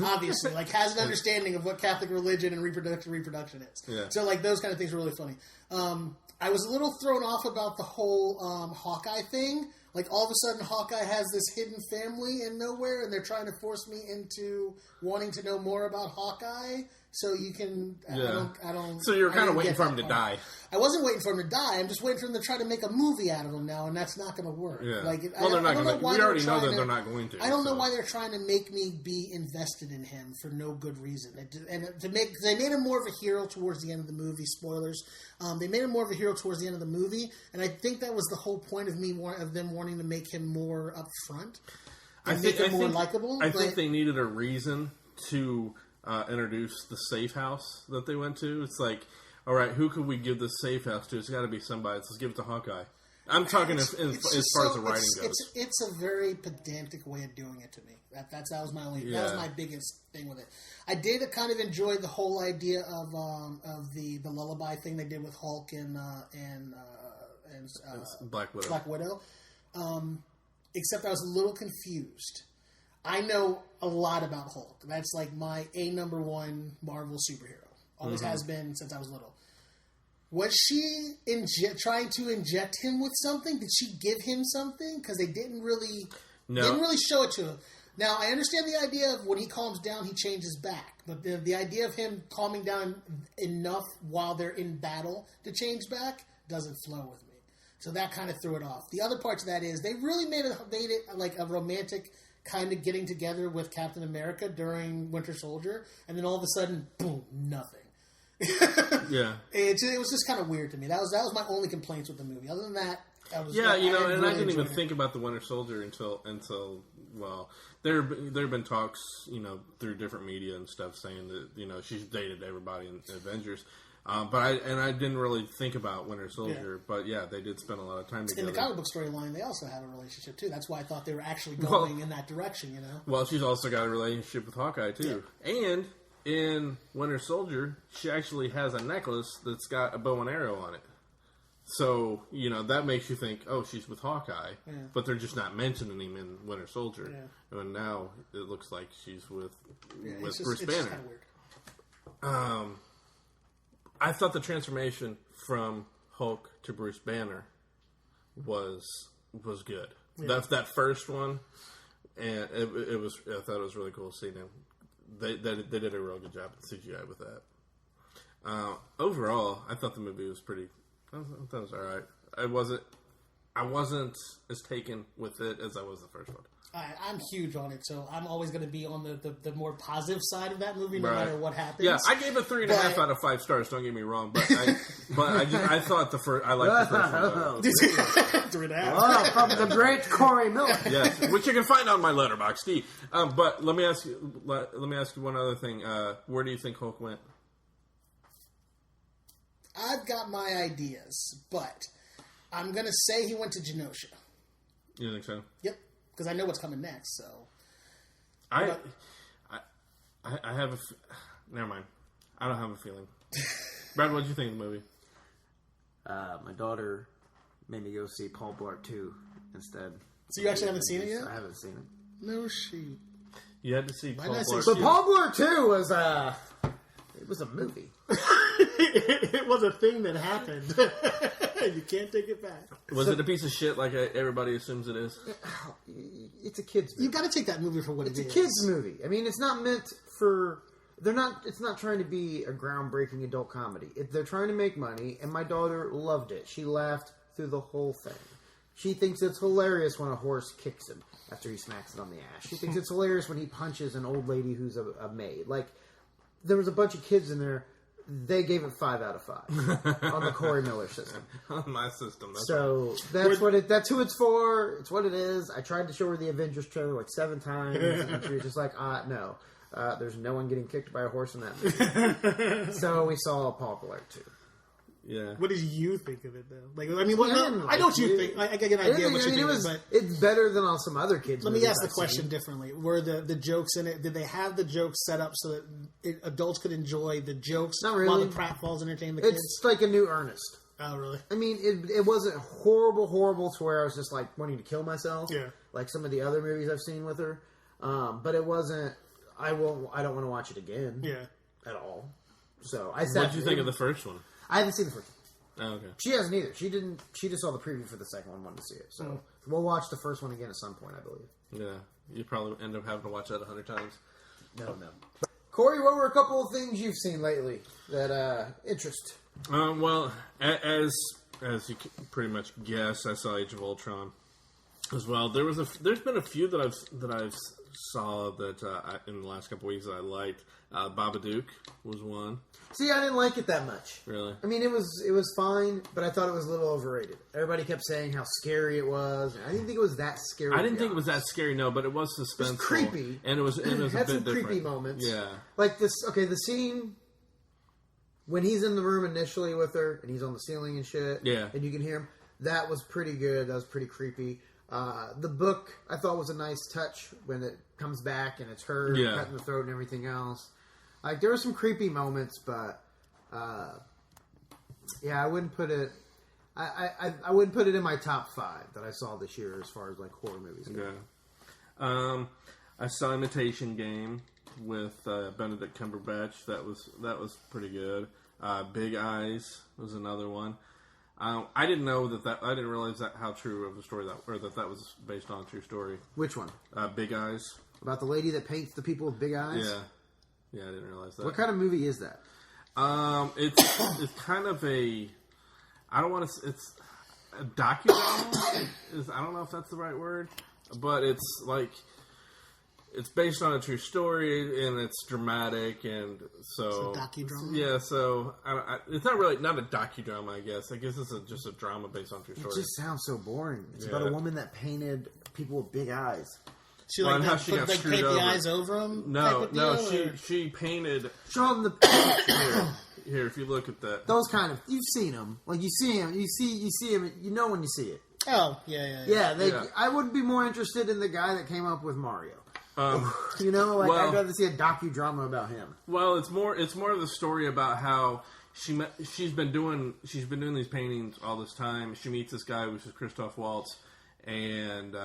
Obviously, like has an understanding of what Catholic religion and reproduction is. Yeah. So like those kind of things are really funny. I was a little thrown off about the whole Hawkeye thing. Like all of a sudden Hawkeye has this hidden family in nowhere, and they're trying to force me into wanting to know more about Hawkeye. So you can, Yeah. I don't. So you're I kind of didn't waiting get for him that to part. die. I wasn't waiting for him to die. I'm just waiting for them to try to make a movie out of him now, and that's not going to work. Yeah. Like, Well, they're not I don't gonna- know why we they're already know trying that they're not going to, I don't know so. why they're trying to make me be invested in him for no good reason. And they made him more of a hero towards the end of the movie. Spoilers. They made him more of a hero towards the end of the movie, and I think that was the whole point of them wanting to make him more upfront and make him more likable. I think they needed a reason to introduce the safe house that they went to. It's like, all right, who could we give this safe house to? It's got to be somebody. Let's give it to Hawkeye. I'm talking as far as the writing goes. It's a very pedantic way of doing it to me. That was my only. That was my biggest thing with it. I did kind of enjoy the whole idea of the lullaby thing they did with Hulk and Black Widow. Black Widow. Except I was a little confused. I know a lot about Hulk. That's like my number one Marvel superhero. Always has been since I was little. Was she trying to inject him with something? Did she give him something? Because they didn't really show it to him. Now, I understand the idea of when he calms down, he changes back. But the idea of him calming down enough while they're in battle to change back doesn't flow with me. So that kind of threw it off. The other part to that is they really made it like a romantic kind of getting together with Captain America during Winter Soldier, and then all of a sudden, boom, nothing. Yeah. It was just kind of weird to me. That was my only complaints with the movie. Other than that, I and I didn't even think about the Winter Soldier until well, there have been talks, through different media and stuff saying that she's dated everybody in Avengers, but I didn't really think about Winter Soldier. Yeah. But yeah, they did spend a lot of time together. In the comic book storyline, they also have a relationship too. That's why I thought they were actually going in that direction. Well, she's also got a relationship with Hawkeye too, and in Winter Soldier, she actually has a necklace that's got a bow and arrow on it. So, that makes you think, oh, she's with Hawkeye, but they're just not mentioning him in Winter Soldier. Yeah. And now it looks like she's with Bruce Banner. Just kind of weird. I thought the transformation from Hulk to Bruce Banner was good. Yeah. That first one, and it was. I thought it was really cool seeing him. They did a real good job with CGI with that. Overall, I thought the movie was pretty. I thought it was all right. I wasn't as taken with it as I was the first one. I'm huge on it, so I'm always going to be on the more positive side of that movie, no matter what happens. Yeah, I gave it 3.5 out of 5 stars. Don't get me wrong, but I thought I liked the first one. 3.5. Oh, from the great Corey Miller. Yes, which you can find on my Letterboxd. But let me ask you one other thing. Where do you think Hulk went? I've got my ideas, but I'm going to say he went to Genosha. You think so? Yep, because I know what's coming next. So, I have never mind. I don't have a feeling. Brad, what did you think of the movie? My daughter made me go see Paul Blart 2 instead. So you actually haven't seen it yet? I haven't seen it. No shit. You had to see Paul Blart 2. But Paul Blart 2 was it was a movie. It was a thing that happened. You can't take it back. Was it a piece of shit like everybody assumes it is? It's a kid's movie. You got to take that movie for what it is. It's a kid's movie. I mean, it's not meant for... It's not trying to be a groundbreaking adult comedy. They're trying to make money, and my daughter loved it. She laughed through the whole thing. She thinks it's hilarious when a horse kicks him after he smacks it on the ass. She thinks it's hilarious when he punches an old lady who's a maid. Like, there was a bunch of kids in there. They gave it 5 out of 5 on the Corey Miller system. On my system. That's who it's for. It's what it is. I tried to show her the Avengers trailer like 7 times, and she was just like, no. There's no one getting kicked by a horse in that movie. So we saw Paul Blart 2. Yeah. What did you think of it, though? Like, I mean, I know what you think. I get an idea what you think. But it's better than on some other kids' movies. Let me ask the question differently. Were the jokes in it? Did they have the jokes set up so that adults could enjoy the jokes while the pratfalls entertain the kids? It's like a new Ernest. Oh, really? I mean, it wasn't horrible to where I was just like wanting to kill myself. Yeah. Like some of the other movies I've seen with her. But it wasn't. I don't want to watch it again. Yeah. At all. So I. What did you think of the first one? I haven't seen the first one. Oh, okay. She hasn't either. She didn't. She just saw the preview for the second one. Wanted to see it. So we'll watch the first one again at some point, I believe. Yeah, you probably end up having to watch that 100 times. No. Corey, what were a couple of things you've seen lately that interest? Well, as you can pretty much guess, I saw Age of Ultron as well. There's been a few that I've saw that in the last couple of weeks that I liked. Babadook was one. See, I didn't like it that much. Really? I mean, it was fine, but I thought it was a little overrated. Everybody kept saying how scary it was. I didn't think it was that scary. I didn't think it was that scary, no, but it was suspenseful. It was creepy. And it was had a bit some different. creepy moments. Yeah. Like this, okay, the scene when he's in the room initially with her, and he's on the ceiling and shit. Yeah. And you can hear him. That was pretty good. That was pretty creepy. The book, I thought, was a nice touch when it comes back and it's her cutting the throat and everything else. Like, there were some creepy moments, but I wouldn't put it. I wouldn't put it in my top 5 that I saw this year as far as like horror movies go. Yeah. I saw Imitation Game with Benedict Cumberbatch. That was pretty good. Big Eyes was another one. I didn't know that I didn't realize how true of a story that was based on a true story. Which one? Big Eyes. About the lady that paints the people with big eyes? Yeah, I didn't realize that. What kind of movie is that? It's kind of a. I don't want to. a docudrama. I don't know if that's the right word, but it's like it's based on a true story and it's dramatic, and so It's a docudrama? Yeah, so it's not a docudrama. I guess it's just a drama based on true It story. just sounds so boring. It's Yeah. about a woman that painted people with big eyes. She Well, like and how that, she put, got like screwed paint the over. eyes over them. No, she painted. Show them the picture. Here, if you look at that, Those kind of, you've seen them. Like you see him, you see him. You know when you see it. Oh yeah. Yeah, I would be more interested in the guy that came up with Mario. You know, like well- I'd rather see a docudrama about him. well, it's more of the story about how she's been doing these paintings all this time. She meets this guy, which is Christoph Waltz, and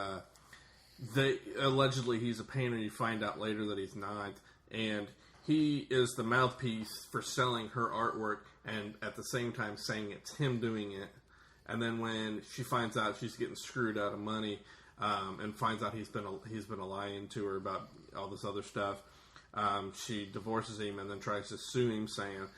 allegedly he's a painter. You find out later that he's not, and he is the mouthpiece for selling her artwork, and at the same time saying it's him doing it. And then when she finds out she's getting screwed out of money, and finds out he's been lying to her about all this other stuff, she divorces him and then tries to sue him, saying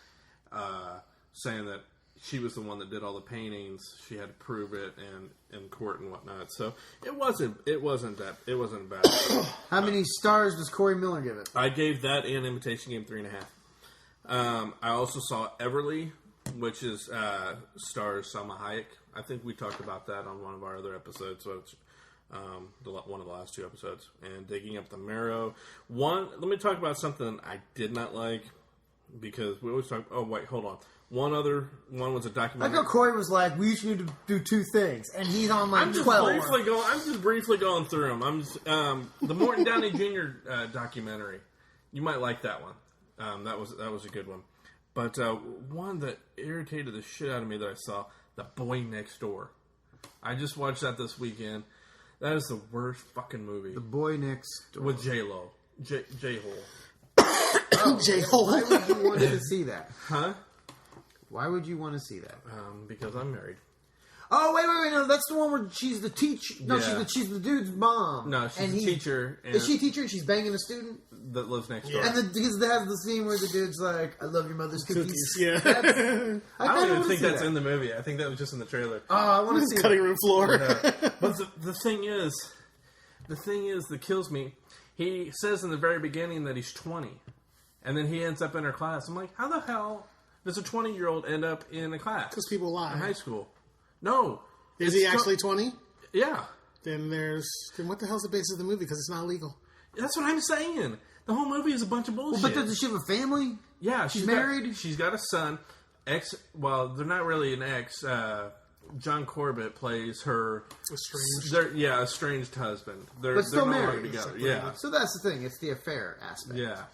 that she was the one that did all the paintings. She had to prove it and in court and whatnot. So it wasn't bad. How many stars does Corey Miller give it? I gave that and Imitation Game 3.5. I also saw Everly, which is stars Salma Hayek. I think we talked about that on one of our other episodes. So it's one of the last two episodes. And Digging Up the Marrow. Let me talk about something I did not like, because we always talk. Oh wait, hold on. One was a I documentary. thought Corey was like, we each need to do two things, and he's on like I'm just 12. briefly going through them. I'm just, the Morton Downey Jr. Documentary. You might like that one. That was a good one. But one that irritated the shit out of me that I saw, The Boy Next Door. I just watched that this weekend. That is the worst fucking movie. The Boy Next Door. With J-Lo. J-Hole. J-Hole. Why would you want to see that? Huh? Why would you want to see that? Because I'm married. Oh, wait, no, that's the one where she's the teacher. No, Yeah. she's the dude's mom. No, she's a teacher. Is she a teacher and she's banging a student? That lives next door. And because they have the scene where the dude's like, I love your mother's cookies. Yeah. I don't even think that's that. in the movie. I think that was just in the trailer. Oh, I want to see Cutting that. room floor. But the thing is that kills me. He says in the very beginning that he's 20, and then he ends up in her class. I'm like, how the hell does a 20-year-old end up in a class? Because people lie. In high school. No. Is he actually 20? Yeah. Then what the hell's the basis of the movie? Because it's not legal. That's what I'm saying. The whole movie is a bunch of bullshit. But does she have a family? Yeah, she's married? She's got a son. Well, they're not really an ex. John Corbett plays her estranged husband. They're still no married. longer together. Yeah, So that's the thing. It's the affair aspect. yeah.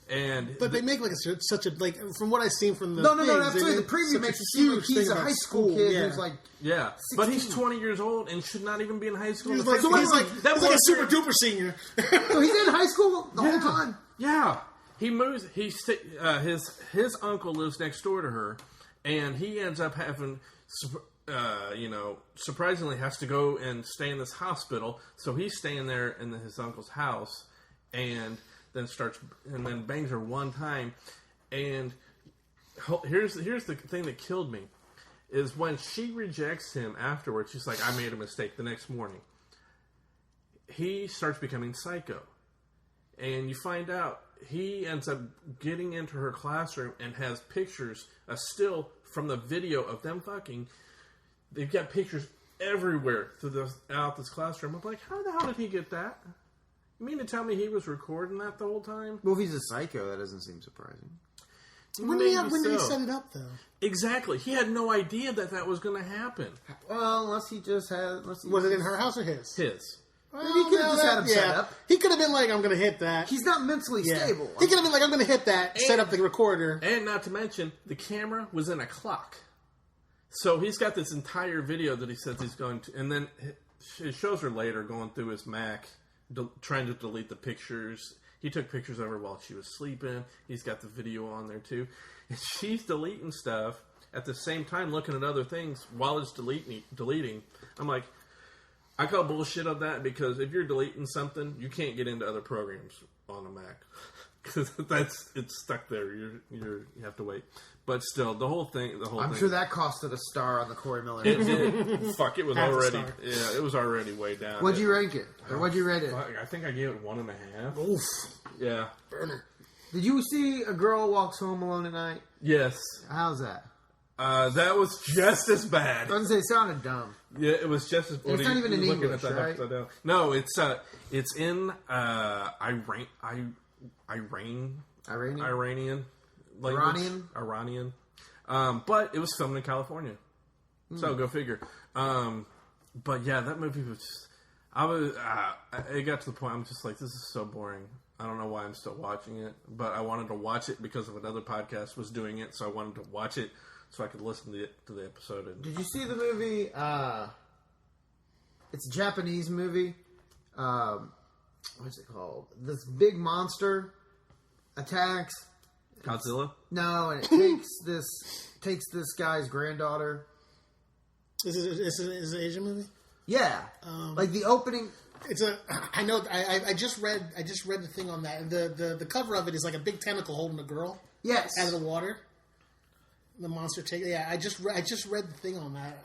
And But they make like such a like from what I've seen from the No, things, absolutely. they The make preview such makes a it seem like huge he's thing a about high school kid yeah. who's like, yeah, but he's 16. 20 years old and should not even be in high school. in He's the like, first he's place. like, That he's like a was super duper senior. so he's in high school the whole time. Yeah, he moves. His uncle lives next door to her, and he ends up having, surprisingly has to go and stay in this hospital. So he's staying there in his uncle's house, and then bangs her one time. And here's the thing that killed me is when she rejects him afterwards. She's like, "I made a mistake." The next morning, he starts becoming psycho. And you find out he ends up getting into her classroom and has pictures, a still from the video of them fucking. They've got pictures everywhere throughout this classroom. I'm like, how the hell did he get that? You mean to tell me he was recording that the whole time? Well, if he's a psycho, that doesn't seem surprising. When did he set it up though? Exactly. He had no idea that was going to happen. Well, unless he just had... Was it in her house or his? His. Well, Maybe he could have just had him set up. He could have been like, I'm going to hit that. He's not mentally stable. He could have been like, I'm going to hit that, set up the recorder. And not to mention, the camera was in a clock. So he's got this entire video that he says he's going to... And then it shows her later going through his Mac, trying to delete the pictures. He took pictures of her while she was sleeping. He's got the video on there too. And she's deleting stuff at the same time looking at other things while it's deleting. I'm like... I call bullshit on that because if you're deleting something, you can't get into other programs on a Mac. because it's stuck there. You have to wait. But still, the whole thing. I'm sure that costed a star on the Corey Miller. It did. Fuck, it was Half a already. star. Yeah, it was already way down. What'd you rank it? Or what'd you rate it? Fuck, I think I gave it 1.5. Oof. Yeah. Burner. Did you see A Girl Walks Home Alone at Night? Yes. How's that? That was just as bad. I was gonna say it sounded dumb. Yeah, it was just as. It's not even in English, right? No, it's in Iranian language. Iranian. But it was filmed in California. So go figure. But yeah, that movie was just, it got to the point I'm just like, this is so boring. I don't know why I'm still watching it, but I wanted to watch it because of another podcast was doing it, so I wanted to watch it so I could listen to the episode. And Did you see the movie? It's a Japanese movie. What's it called? This big monster attacks. Godzilla? No, and it takes this guy's granddaughter. Is it an Asian movie? Yeah, like the opening. It's a. I know. I just read the thing on that. The cover of it is like a big tentacle holding a girl. Yes, Out of the water. The monster take. Yeah, I just read the thing on that.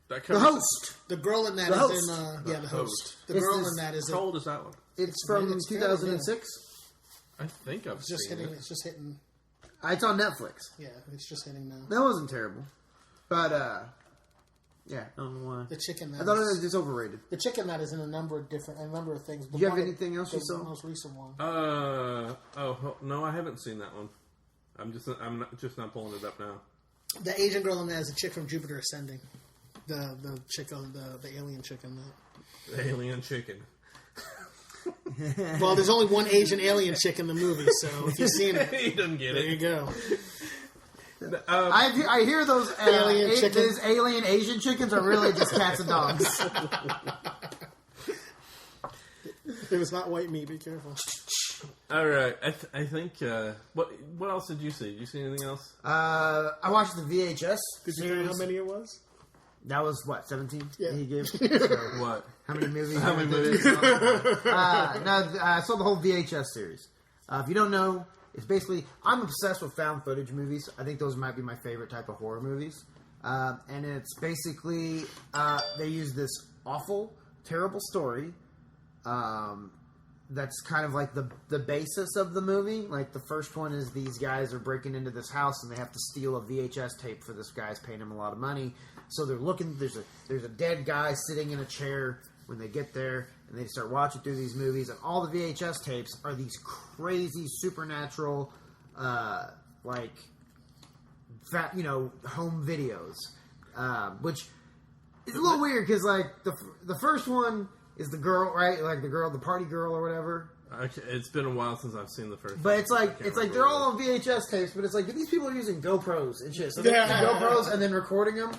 The Host. The girl in that The is Host. in. The Host. The It's girl this- in that is. How old is that one? It's from It's 2006. I think I've It's just seen hitting. it. It's just hitting. It's on Netflix. Yeah, it's just hitting now. That wasn't terrible, but yeah, I don't know why. The chicken. I thought it was just overrated. The chicken that is in a number of things. Do you have anything else you The saw? most recent one. No, I haven't seen that one. I'm not pulling it up now. The Asian girl in that is a chick from Jupiter Ascending. The chick on the alien chick in that. The alien chicken. Well, there's only one Asian alien chick in the movie, so if you've seen it, He doesn't get there you it. go. I hear those Alien chickens. those alien Asian chickens are really just cats and dogs. It was not white meat. Be careful. All right, I think. What else did you see? Did you see anything else? I watched the VHS. Did you hear how many it was? That was what 17. Yeah. He gave. What? How many movies? How many movies? I saw the whole VHS series. If you don't know, it's basically I'm obsessed with found footage movies. I think those might be my favorite type of horror movies. And it's basically they use this awful, terrible story. That's kind of like the basis of the movie. Like the first one is these guys are breaking into this house and they have to steal a VHS tape for this guy's paying him a lot of money. So they're looking. There's a dead guy sitting in a chair when they get there, and they start watching through these movies. And all the VHS tapes are these crazy supernatural, home videos, which is a little weird because like the first one is the girl, right? Like the party girl or whatever. Okay, it's been a while since I've seen the first. But one. it's like I can't they're remember all on VHS tapes, but it's like these people are using GoPros and shit. So they're using GoPros and then recording them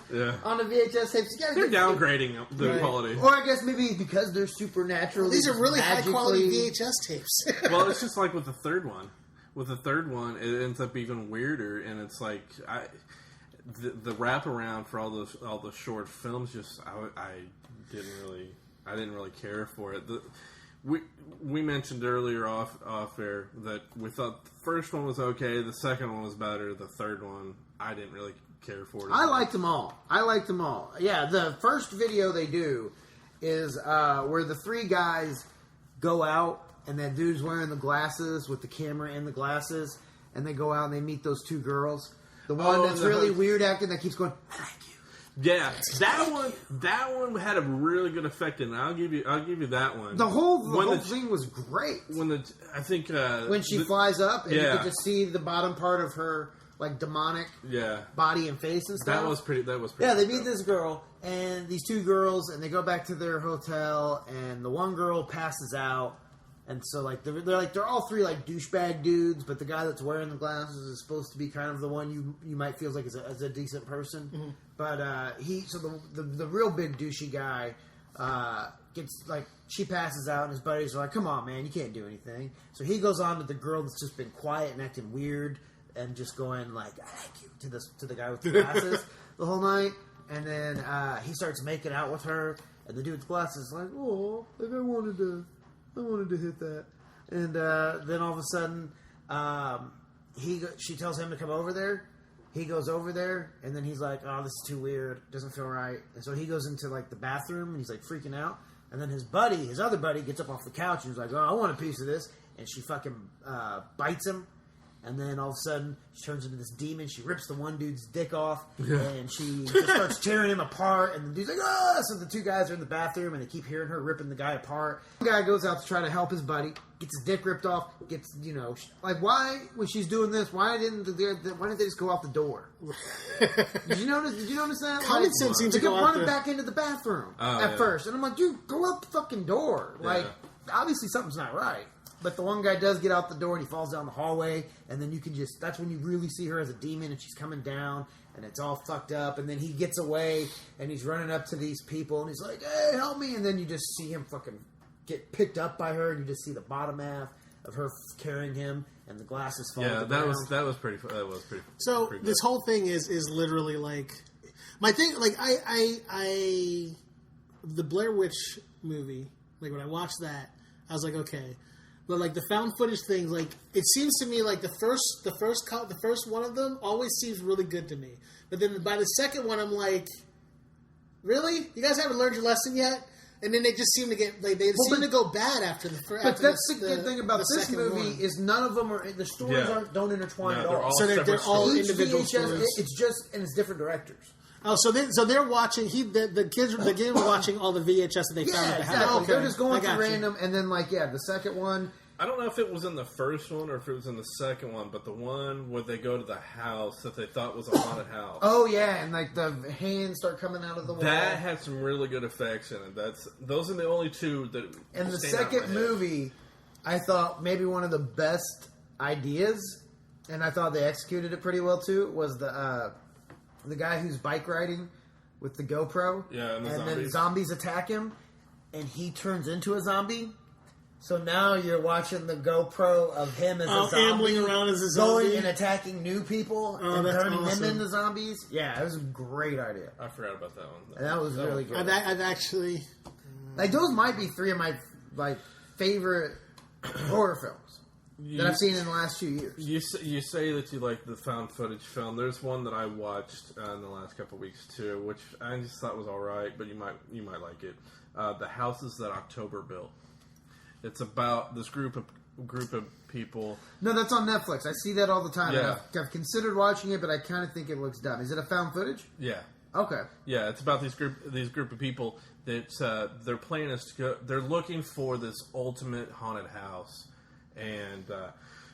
on the VHS tapes. They're downgrading the quality. Or I guess maybe because they're supernatural. These are really high quality magically- VHS tapes. Well, it's just like with the third one. With the third one, it ends up even weirder, and it's like the wraparound for all the short films. Just I didn't really care for it. We mentioned earlier off air that we thought the first one was okay, the second one was better, the third one I didn't really care for. I liked them all. Yeah, the first video they do is where the three guys go out and that dude's wearing the glasses with the camera and the glasses, and they go out and they meet those two girls. The one that's really weird acting that keeps going, I like you. Yeah, that one had a really good effect, and I'll give you that one. The whole thing was great. When she flies up and you Yeah. get to see the bottom part of her like demonic body and face and stuff. That was pretty. Yeah, they meet this girl and these two girls, and they go back to their hotel, and the one girl passes out, and so like they're all three like douchebag dudes, but the guy that's wearing the glasses is supposed to be kind of the one you might feel like is a decent person. Mm-hmm. But the real big douchey guy gets like she passes out, and his buddies are like, "Come on, man, you can't do anything." So he goes on to the girl that's just been quiet and acting weird, and just going like, "I like you" to the guy with the glasses the whole night, and then he starts making out with her, and the dude with the glasses is like, "Oh, like I wanted to hit that," and then all of a sudden She tells him to come over there. He goes over there, and then he's like, "Oh, this is too weird. Doesn't feel right." And so he goes into like the bathroom, and he's like freaking out. And then his other buddy, gets up off the couch and he's like, "Oh, I want a piece of this." And she fucking bites him. And then all of a sudden, she turns into this demon. She rips the one dude's dick off, and she just starts tearing him apart. And the dude's like, "Ah!" So the two guys are in the bathroom, and they keep hearing her ripping the guy apart. The guy goes out to try to help his buddy, gets his dick ripped off. Gets, like, why when she's doing this? Why didn't they just go out the door? Did you notice that? Common sense seems to go go out running back into the bathroom at first, and I'm like, dude, go out the fucking door. Like, obviously something's not right. But the one guy does get out the door and he falls down the hallway, and then that's when you really see her as a demon, and she's coming down, and it's all fucked up, and then he gets away, and he's running up to these people, and he's like, "Hey, help me," and then you just see him fucking get picked up by her, and you just see the bottom half of her carrying him, and the glasses fall. Yeah, that was pretty. So pretty this whole thing is literally like my thing. Like I the Blair Witch movie. Like when I watched that, I was like, okay. But like the found footage things, like it seems to me like the first one of them always seems really good to me. But then by the second one, I'm like, really? You guys haven't learned your lesson yet? And then they just seem to get they seem to go bad after the first. But that's the good thing about this movie is none of them are the stories don't intertwine at all. So they're all individual stories. It's just and it's different directors. Oh, so they're watching. The kids were watching all the VHS that they found at the house. Exactly. Okay. They're just going to random, and then the second one. I don't know if it was in the first one or if it was in the second one, but the one where they go to the house that they thought was a haunted house. Oh yeah, and like the hands start coming out of the wall. That had some really good effects in it. Those are the only two that. And the second movie, I thought maybe one of the best ideas, and I thought they executed it pretty well too. Was the guy who's bike riding with the GoPro, and then zombies attack him, and he turns into a zombie. So now you're watching the GoPro of him as a zombie, ambling around as a zombie, going and attacking new people and turning them into zombies. Yeah, it was a great idea. I forgot about that one. And that was really good. I've actually those might be three of my favorite horror films that I've seen in the last few years. You say that you like the found footage film. There's one that I watched in the last couple of weeks too, which I just thought was all right, but you might like it. The Houses That October Built. It's about this group of people. No, that's on Netflix. I see that all the time. Yeah. I've considered watching it, but I kind of think it looks dumb. Is it a found footage? Yeah. Okay. Yeah, it's about these group of people that their plan is to go. They're looking for this ultimate haunted house, and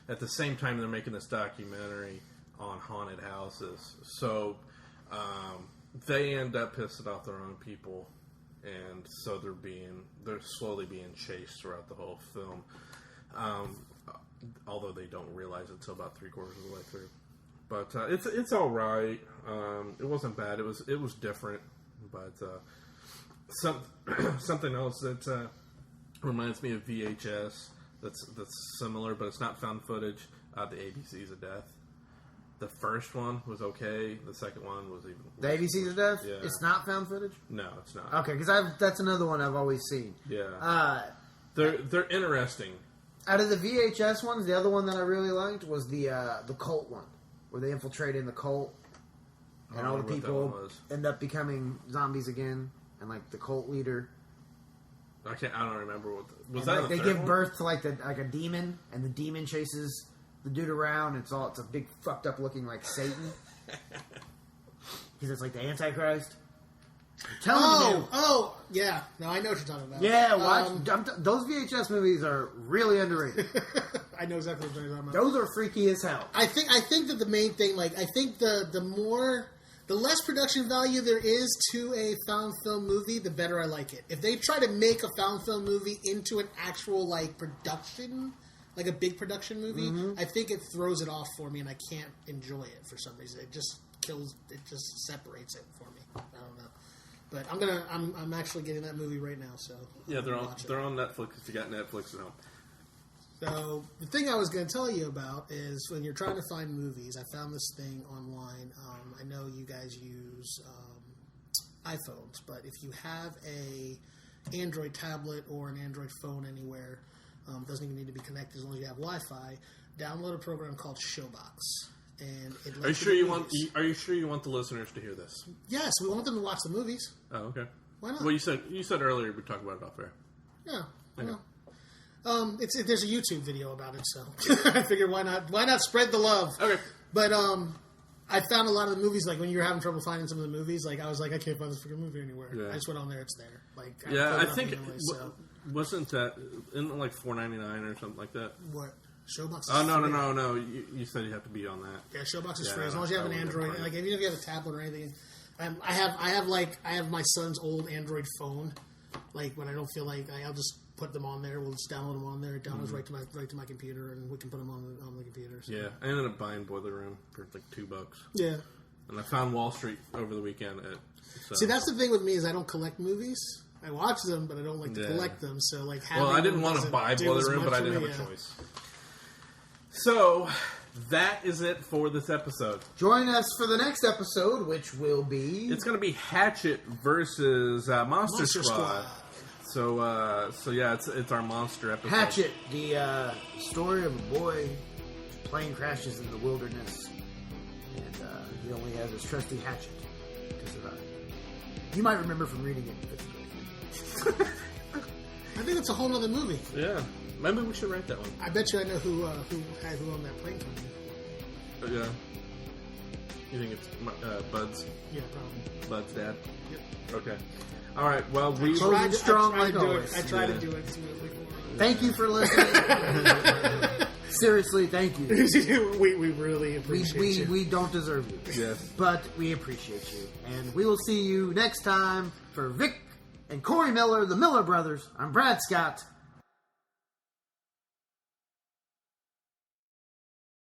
at the same time they're making this documentary on haunted houses. So they end up pissing off their own people. And so they're slowly being chased throughout the whole film, although they don't realize it until about 3/4 of the way through. But it's all right. It wasn't bad. It was different, but something else that reminds me of VHS that's similar, but it's not found footage. The ABCs of Death. The first one was okay. The second one was even worse. The ABCs of Death? Yeah. It's not found footage? No, it's not. Okay, because that's another one I've always seen. Yeah. They're interesting. Out of the VHS ones, the other one that I really liked was the cult one, where they infiltrate in the cult, and all the people end up becoming zombies again, and like the cult leader. I don't remember what was and, that. They give birth to like a demon, and the demon chases the dude around. It's a big fucked up looking like Satan, because it's like the Antichrist. Yeah. No, I know what you're talking about. Yeah, watch those VHS movies are really underrated. I know exactly what you're talking about. Those are freaky as hell. I think that the main thing, I think the less production value there is to a found film movie, the better I like it. If they try to make a found film movie into an actual production, like a big production movie, I think it throws it off for me, and I can't enjoy it for some reason. It just separates it for me. I don't know. But I'm actually getting that movie right now. So yeah, they're on Netflix. If you got Netflix at home. So the thing I was going to tell you about is when you're trying to find movies, I found this thing online. I know you guys use iPhones, but if you have a Android tablet or an Android phone anywhere, doesn't even need to be connected as long as you have Wi-Fi. download a program called Showbox, and it Are you sure you want? Are you sure you want the listeners to hear this? Yes, we want them to watch the movies. Oh, okay. Why not? Well, you said earlier we'd talk about it off air. Yeah. Okay. Well, there's a YouTube video about it, so I figured why not spread the love. Okay. But I found a lot of the movies, like when you were having trouble finding some of the movies, like I was like, I can't find this freaking movie anywhere. Yeah. I just went on there, it's there. Like I think anyway, so. wasn't that isn't it like $4.99 or something like that? What? Showbox is Oh free. no! You said you have to be on that. Yeah, Showbox is free as long as you have an Android. Like even if you have a tablet or anything. I have my son's old Android phone. Like when I don't feel like I'll just put them on there. We'll just download them on there. It downloads right to my computer, and we can put them on the computer. So. Yeah, I ended up buying Boiler Room for like $2. Yeah. And I found Wall Street over the weekend. See, that's the thing with me is I don't collect movies. I watch them, but I don't like to collect them. So like, I didn't want to buy Boiler Room, but I didn't have a choice. So that is it for this episode. Join us for the next episode, which will be... It's going to be Hatchet versus Monster Squad. So yeah, it's our monster episode. Hatchet, the story of a boy, plane crashes in the wilderness, and he only has his trusty hatchet to survive. You might remember from reading it in fifth grade. I think it's a whole other movie. Yeah. Maybe we should write that one. I bet you I know who owned that plane company. Yeah. You think it's Bud's? Yeah, probably. Bud's dad? Yep. Okay. All right. Well, we Closing strong like always. I tried to do it smoothly. Thank you for listening. Seriously, thank you. we really appreciate you. We don't deserve you. Yes. But we appreciate you. And we will see you next time for Vic and Corey Miller, the Miller Brothers. I'm Brad Scott.